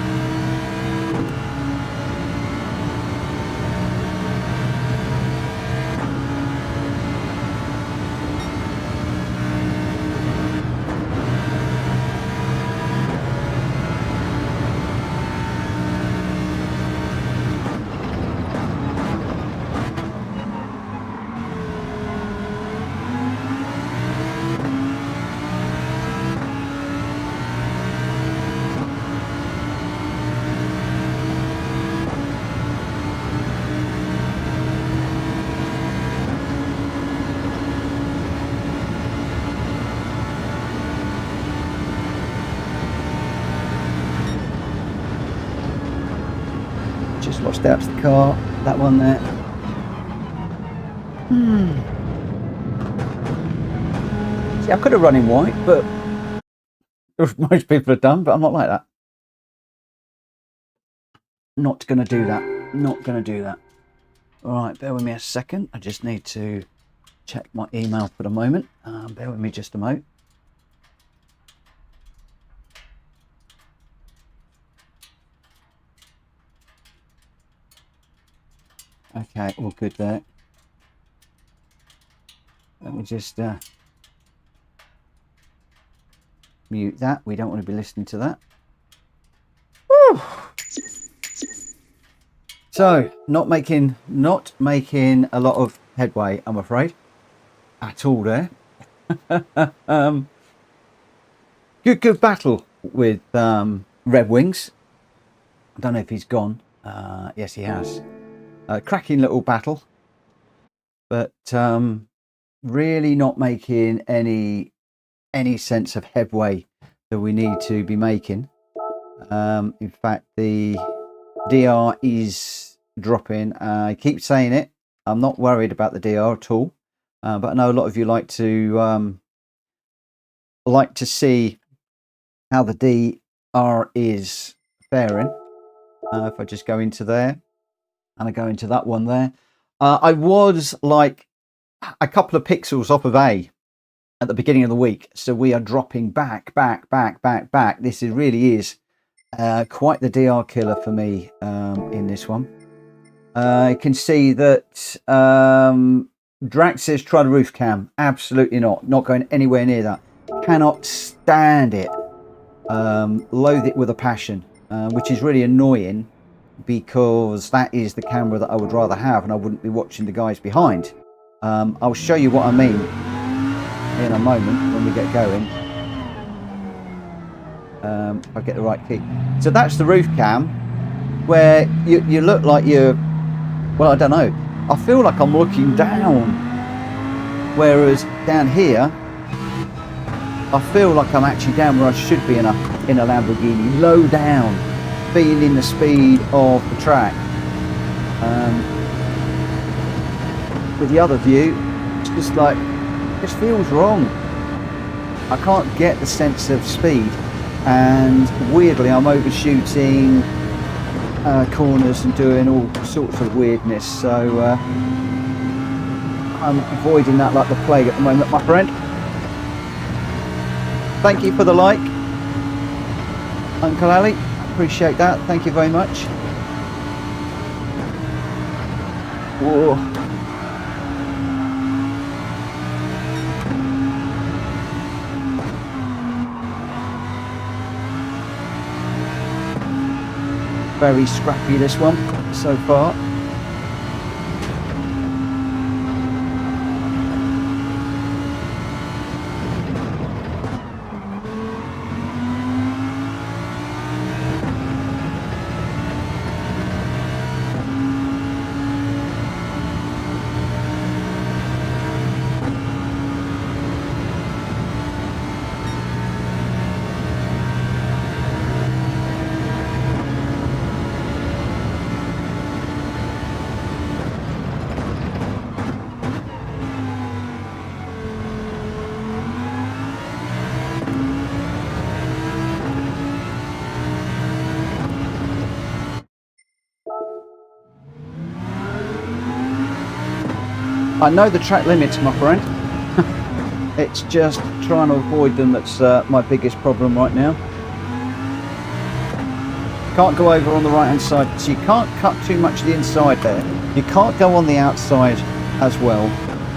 just lost out to the car. That one there. See, I could have run in white, but most people have done, but I'm not like that. Not going to do that. Not going to do that. All right, bear with me a second. I just need to check my email for the moment. Bear with me just a moment. Okay, all good there. Let me just mute that. We don't want to be listening to that. Woo! So, not making a lot of headway, I'm afraid, at all there. Good battle with Red Wings. I don't know if he's gone. Yes, he has. Cracking little battle, but really not making any sense of headway that we need to be making. In fact, the DR is dropping. I keep saying it. I'm not worried about the DR at all, but I know a lot of you like to see how the DR is faring. If I just go into there and I go into that one there, I was like a couple of pixels off of A at the beginning of the week, so we are dropping back. This really is quite the DR killer for me in this one. I can see that Drax says try the roof cam. Absolutely not going anywhere near that. Cannot stand it. Loathe it with a passion, which is really annoying, because that is the camera that I would rather have, and I wouldn't be watching the guys behind. I'll show you what I mean in a moment when we get going. If I get the right key. So that's the roof cam, where you look like you're, well, I don't know, I feel like I'm looking down, whereas down here I feel like I'm actually down where I should be in a Lamborghini, low down, feeling the speed of the track. With the other view, it's just like, it just feels wrong. I can't get the sense of speed, and weirdly I'm overshooting corners and doing all sorts of weirdness, so I'm avoiding that like the plague at the moment, my friend. Thank you for the like, Uncle Ali, appreciate that, thank you very much. Whoa. Very scrappy this one so far. I know the track limits, my friend. It's just trying to avoid them that's my biggest problem right now. Can't go over on the right hand side, so you can't cut too much of the inside there. You can't go on the outside as well.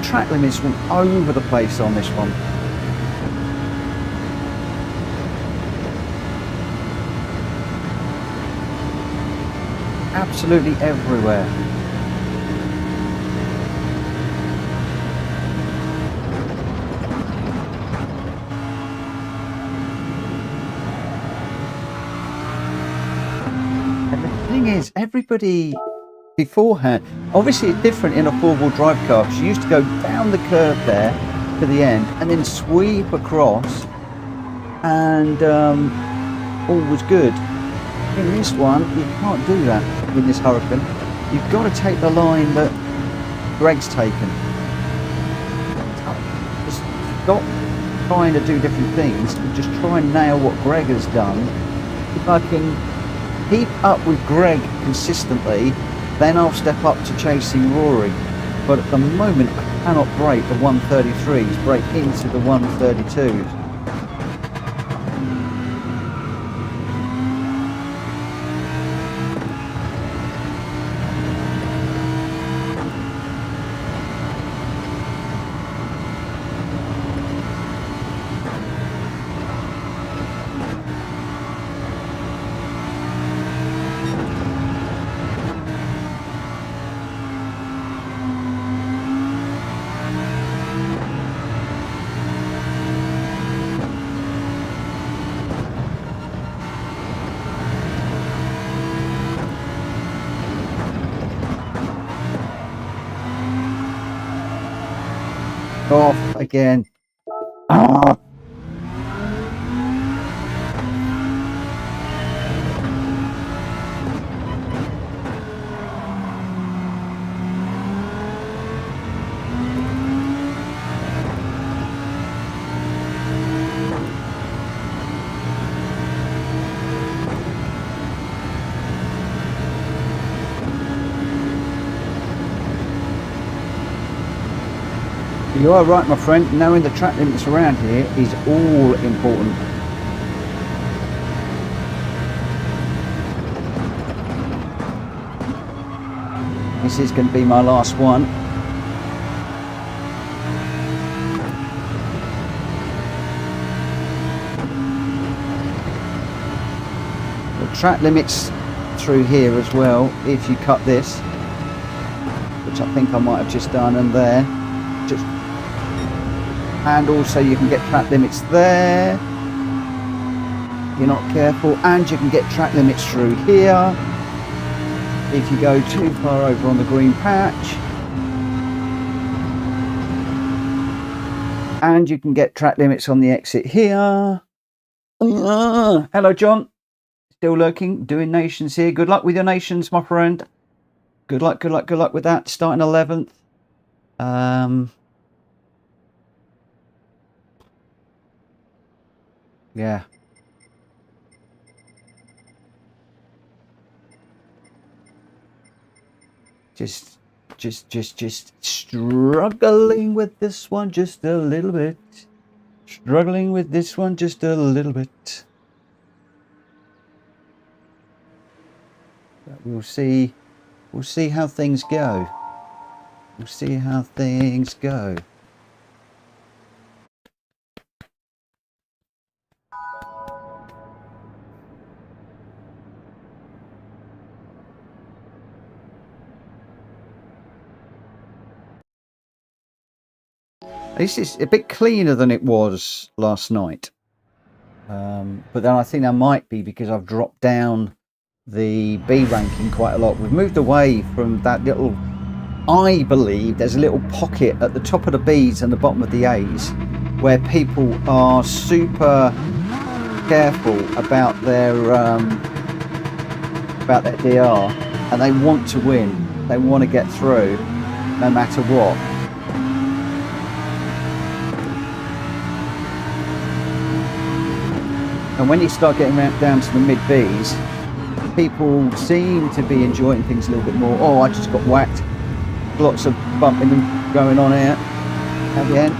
Track limits went over the place on this one. Absolutely everywhere. Is everybody beforehand, obviously it's different in a four-wheel drive car, because you used to go down the curve there to the end and then sweep across, and all was good. In this one, you can't do that with this Hurricane. You've got to take the line that Greg's taken. Just stop trying to do different things and just try and nail what Greg has done. If I can keep up with Greg consistently, then I'll step up to chasing Rory. But at the moment, I cannot break the 133s, break into the 132s. Off again. Ah. You are right, my friend. Knowing the track limits around here is all important. This is going to be my last one. The track limits through here as well, if you cut this, which I think I might have just done, and there. Just and also you can get track limits there, you're not careful, and you can get track limits through here if you go too far over on the green patch, and you can get track limits on the exit here. Hello John, still lurking, doing nations here. Good luck with your nations, my friend. Good luck with that. Starting 11th. Yeah. Just struggling with this one just a little bit. Struggling with this one just a little bit. But we'll see how things go. We'll see how things go. This is a bit cleaner than it was last night. But then I think that might be because I've dropped down the B ranking quite a lot. We've moved away from that little, I believe there's a little pocket at the top of the Bs and the bottom of the As where people are super careful about their DR, and they want to win. They want to get through no matter what. And when you start getting down to the mid Bs, people seem to be enjoying things a little bit more. Oh, I just got whacked. Lots of bumping going on here at the end.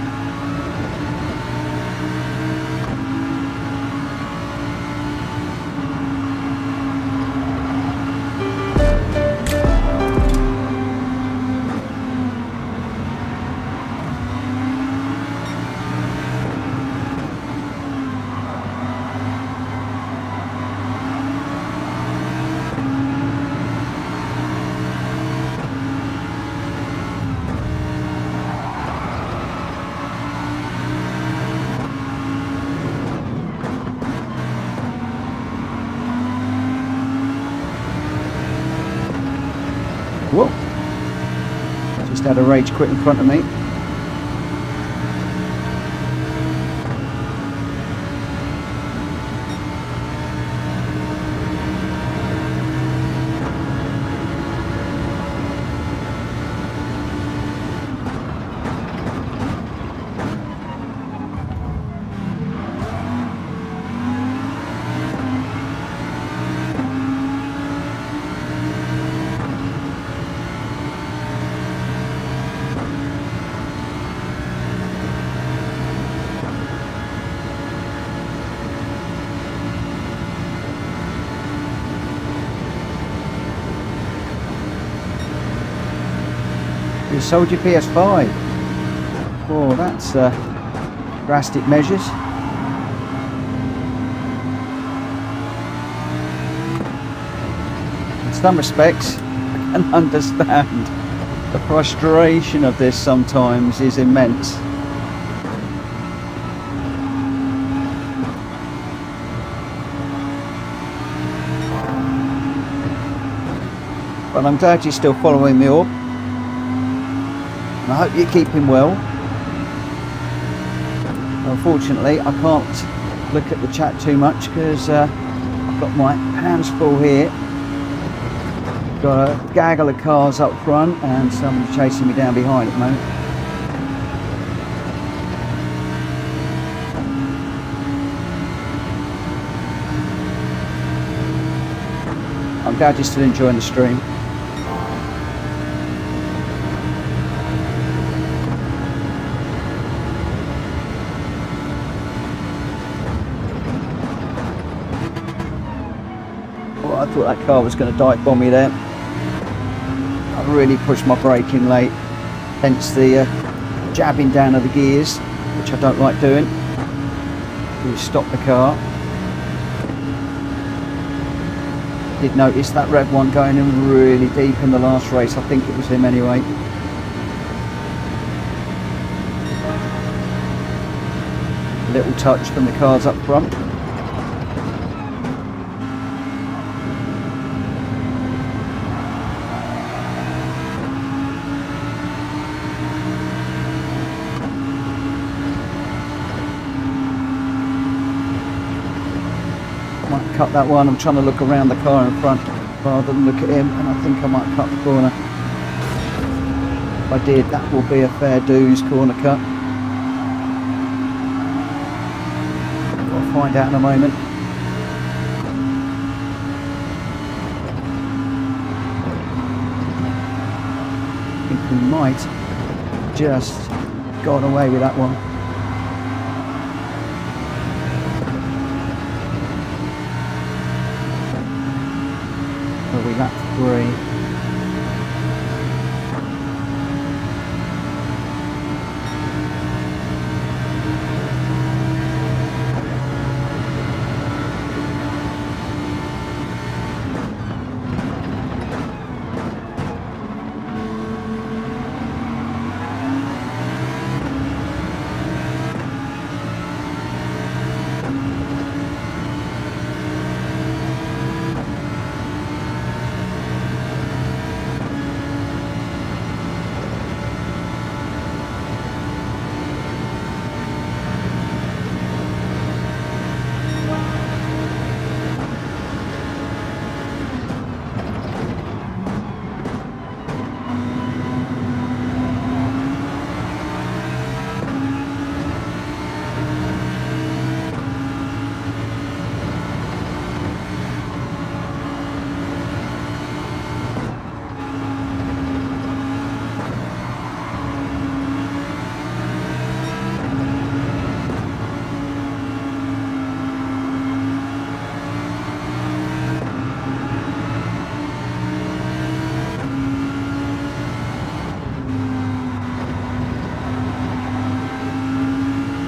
Whoa! Just had a rage quit in front of me. sold your PS5. Oh, that's drastic measures. In some respects, I can understand. The frustration of this sometimes is immense. But I'm glad you're still following me up. And I hope you're keeping well. Unfortunately, I can't look at the chat too much because I've got my hands full here. Got a gaggle of cars up front and somebody chasing me down behind at the moment. I'm glad you're still enjoying the stream. Oh, I thought that car was going to dive bomb me there. I really pushed my brake in late, hence the jabbing down of the gears, which I don't like doing. You stop the car. Did notice that red one going in really deep in the last race. I think it was him anyway. Little touch from the cars up front. Might cut that one. I'm trying to look around the car in front rather than look at him, and I think I might cut the corner. If I did, that will be a fair dues corner cut. I'll find out in a moment. I think we might just got away with that one. We lap 3.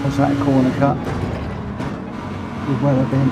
Was that a corner cut? Could well have been.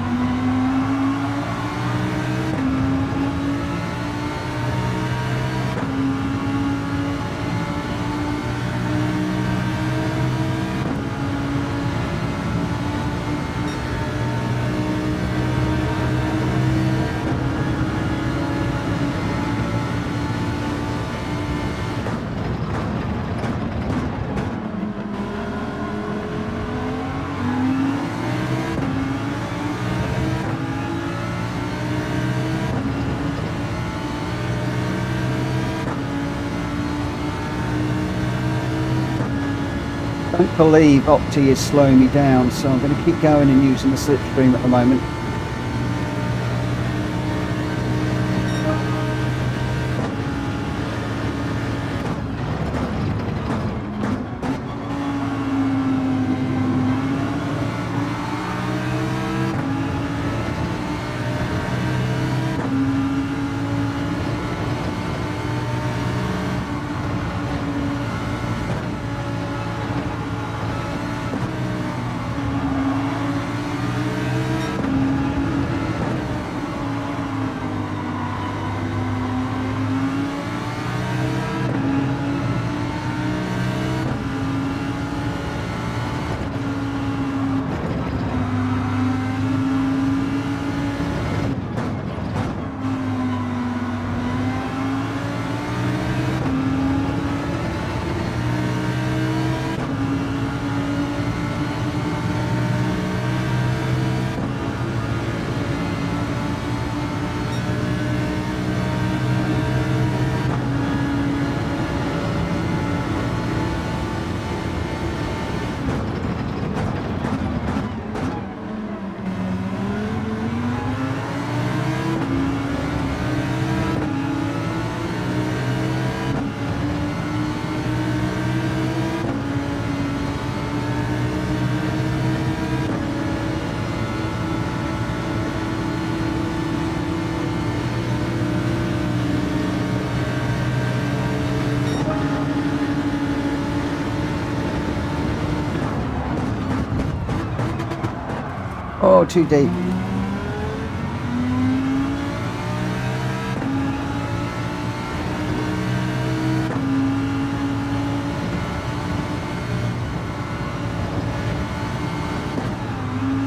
I don't believe Opti is slowing me down, so I'm going to keep going and using the slipstream at the moment. Oh, too deep.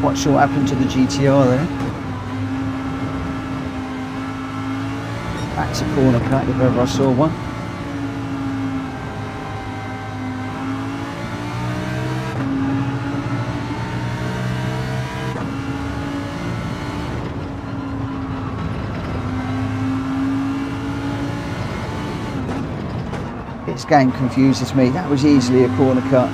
Not sure what happened to the GTR there. That's a corner cut if ever I saw one. This game confuses me. That was easily a corner cut.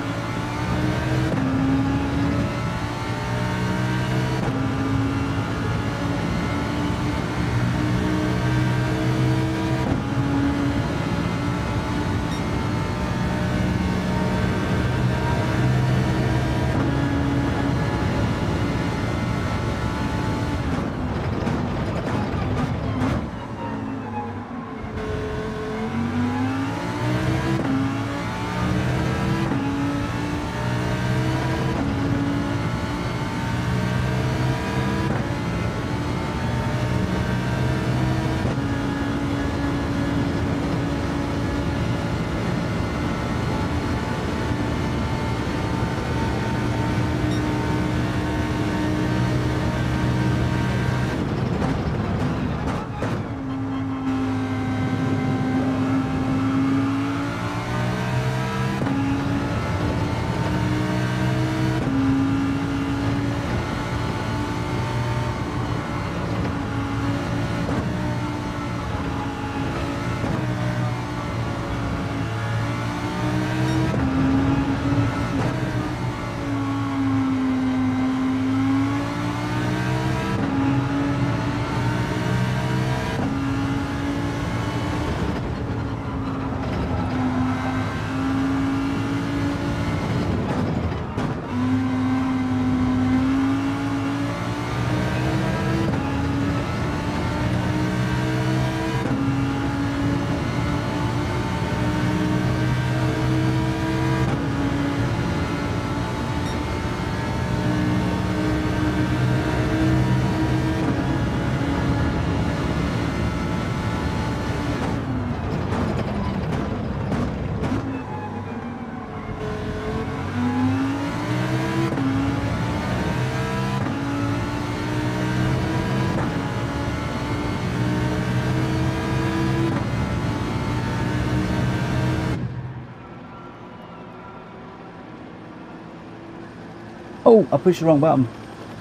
Oh, I pushed the wrong button.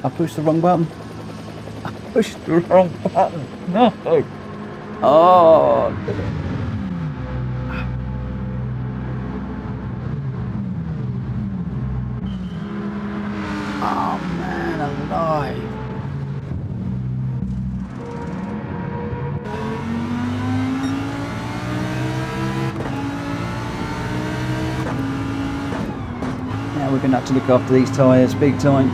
I pushed the wrong button. I pushed the wrong button. No. Oh. Oh man, alive. Now we're going to have to look after these tyres big time.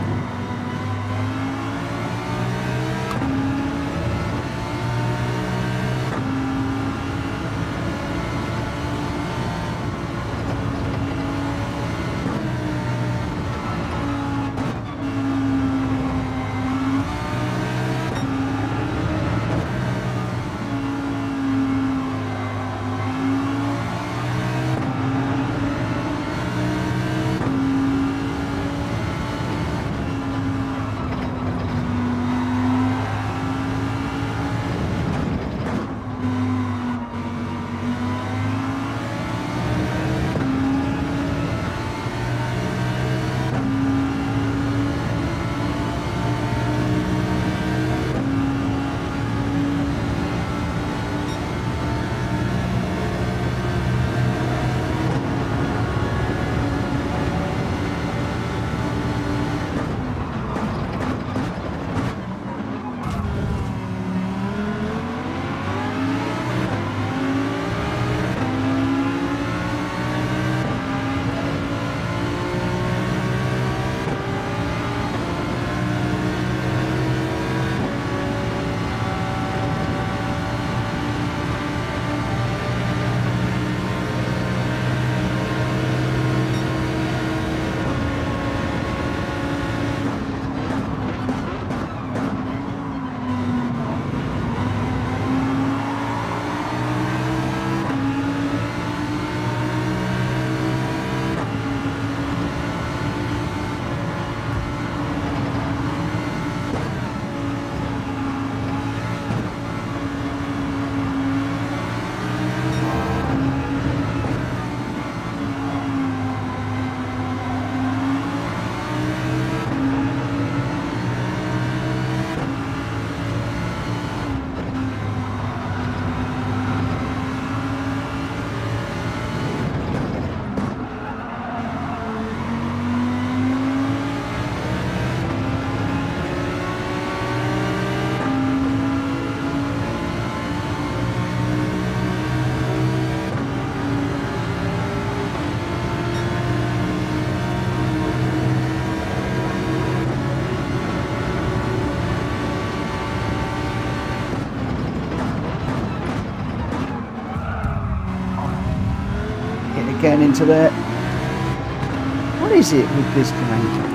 getting into there. What is it with this Gran?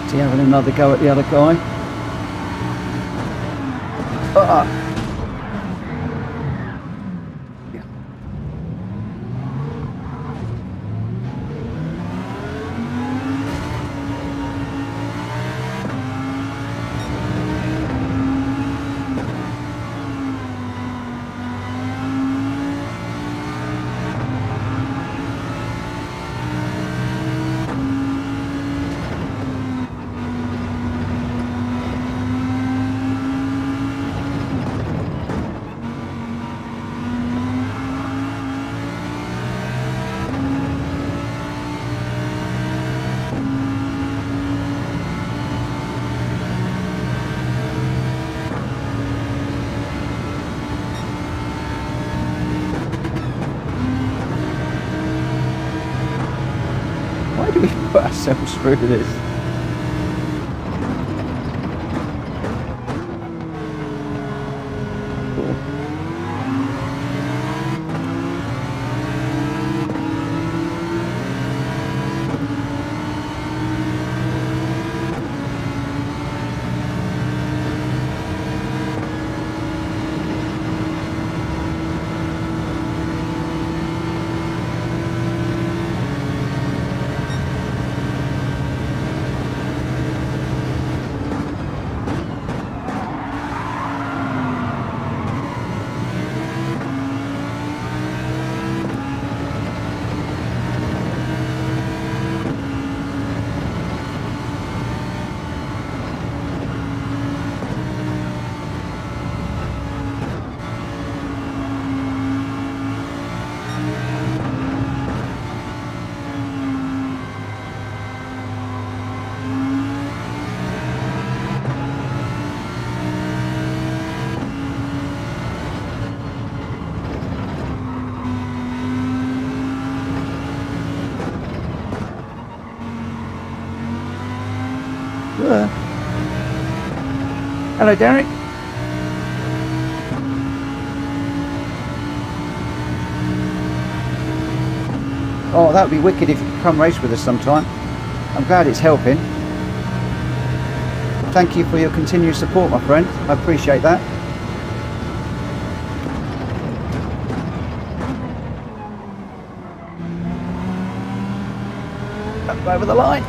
Having another go at the other guy. Why do we put ourselves through this? Hello, Derek. Oh, that would be wicked if you could come race with us sometime. I'm glad it's helping. Thank you for your continued support, my friend. I appreciate that. Up over the line.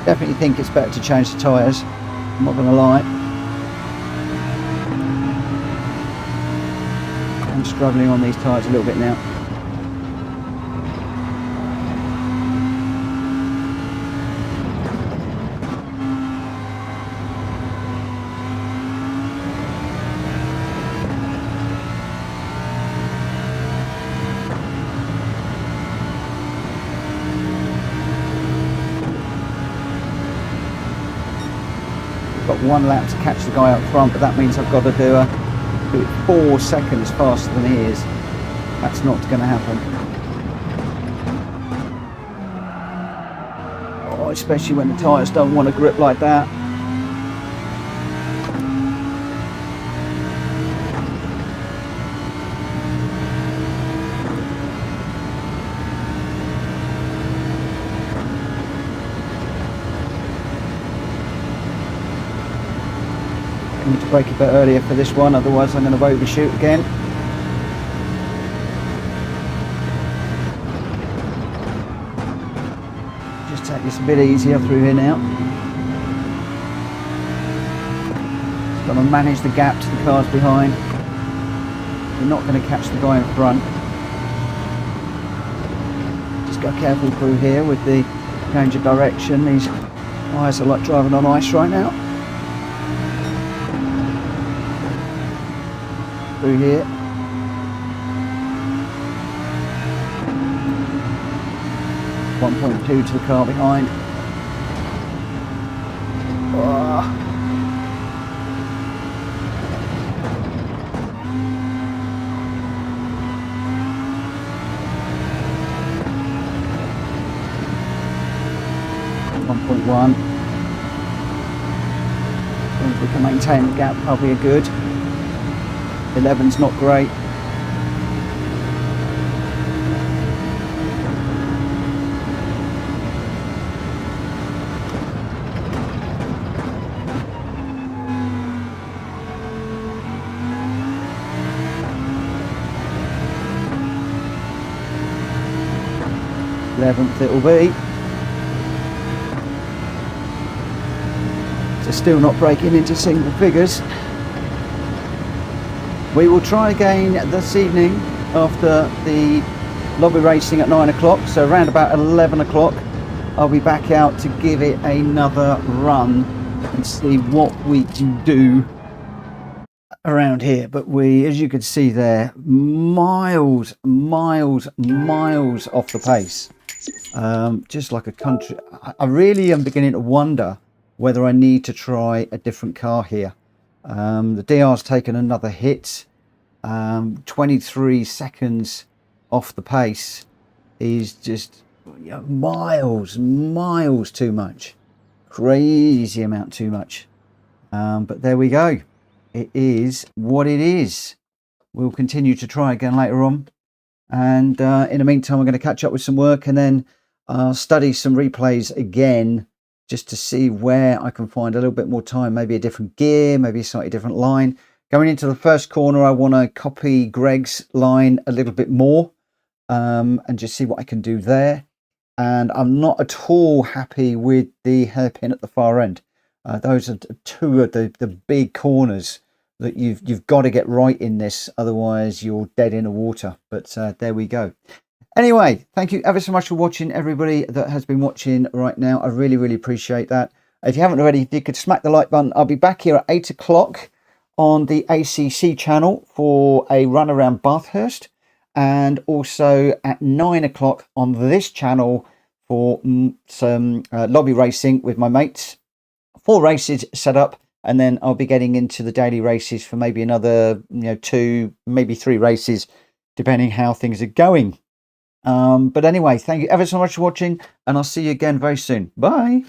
Definitely think it's better to change the tyres, I'm not going to lie. I'm struggling on these tyres a little bit now. One lap to catch the guy up front, but that means I've got to do it 4 seconds faster than he is. That's not going to happen. Oh, especially when the tyres don't want to grip like that. brake a bit earlier for this one, otherwise I'm going to overshoot again. Just take this a bit easier through here now. Just got to manage the gap to the cars behind. You're not going to catch the guy in front. Just go careful through here with the change of direction. These guys are like driving on ice right now. Through here. .2 to the car behind. Oh. .1. If we can maintain the gap, probably a good. 11's not great. It'll be. So still not breaking into single figures. We will try again this evening after the lobby racing at 9 o'clock, so around about 11 o'clock I'll be back out to give it another run and see what we can do around here. But we, as you can see there, miles off the pace. Just like a country. I really am beginning to wonder whether I need to try a different car here. The DR's taken another hit. 23 seconds off the pace is just miles too much. Crazy amount too much. But there we go. It is what it is. We'll continue to try again later on. And in the meantime, I'm going to catch up with some work and then study some replays again, just to see where I can find a little bit more time, maybe a different gear, maybe a slightly different line. Going into the first corner, I want to copy Greg's line a little bit more and just see what I can do there. And I'm not at all happy with the hairpin at the far end. Those are two of the big corners that you've got to get right in this, otherwise you're dead in the water. But there we go. Anyway, thank you ever so much for watching, everybody that has been watching right now. I really appreciate that. If you haven't already, if you could smack the like button. I'll be back here at 8 o'clock on the ACC channel for a run around Bathurst, and also at 9 o'clock on this channel for some lobby racing with my mates. 4 races set up, and then I'll be getting into the daily races for maybe another 2, maybe 3 races, depending how things are going. But anyway, thank you ever so much for watching, and I'll see you again very soon. Bye.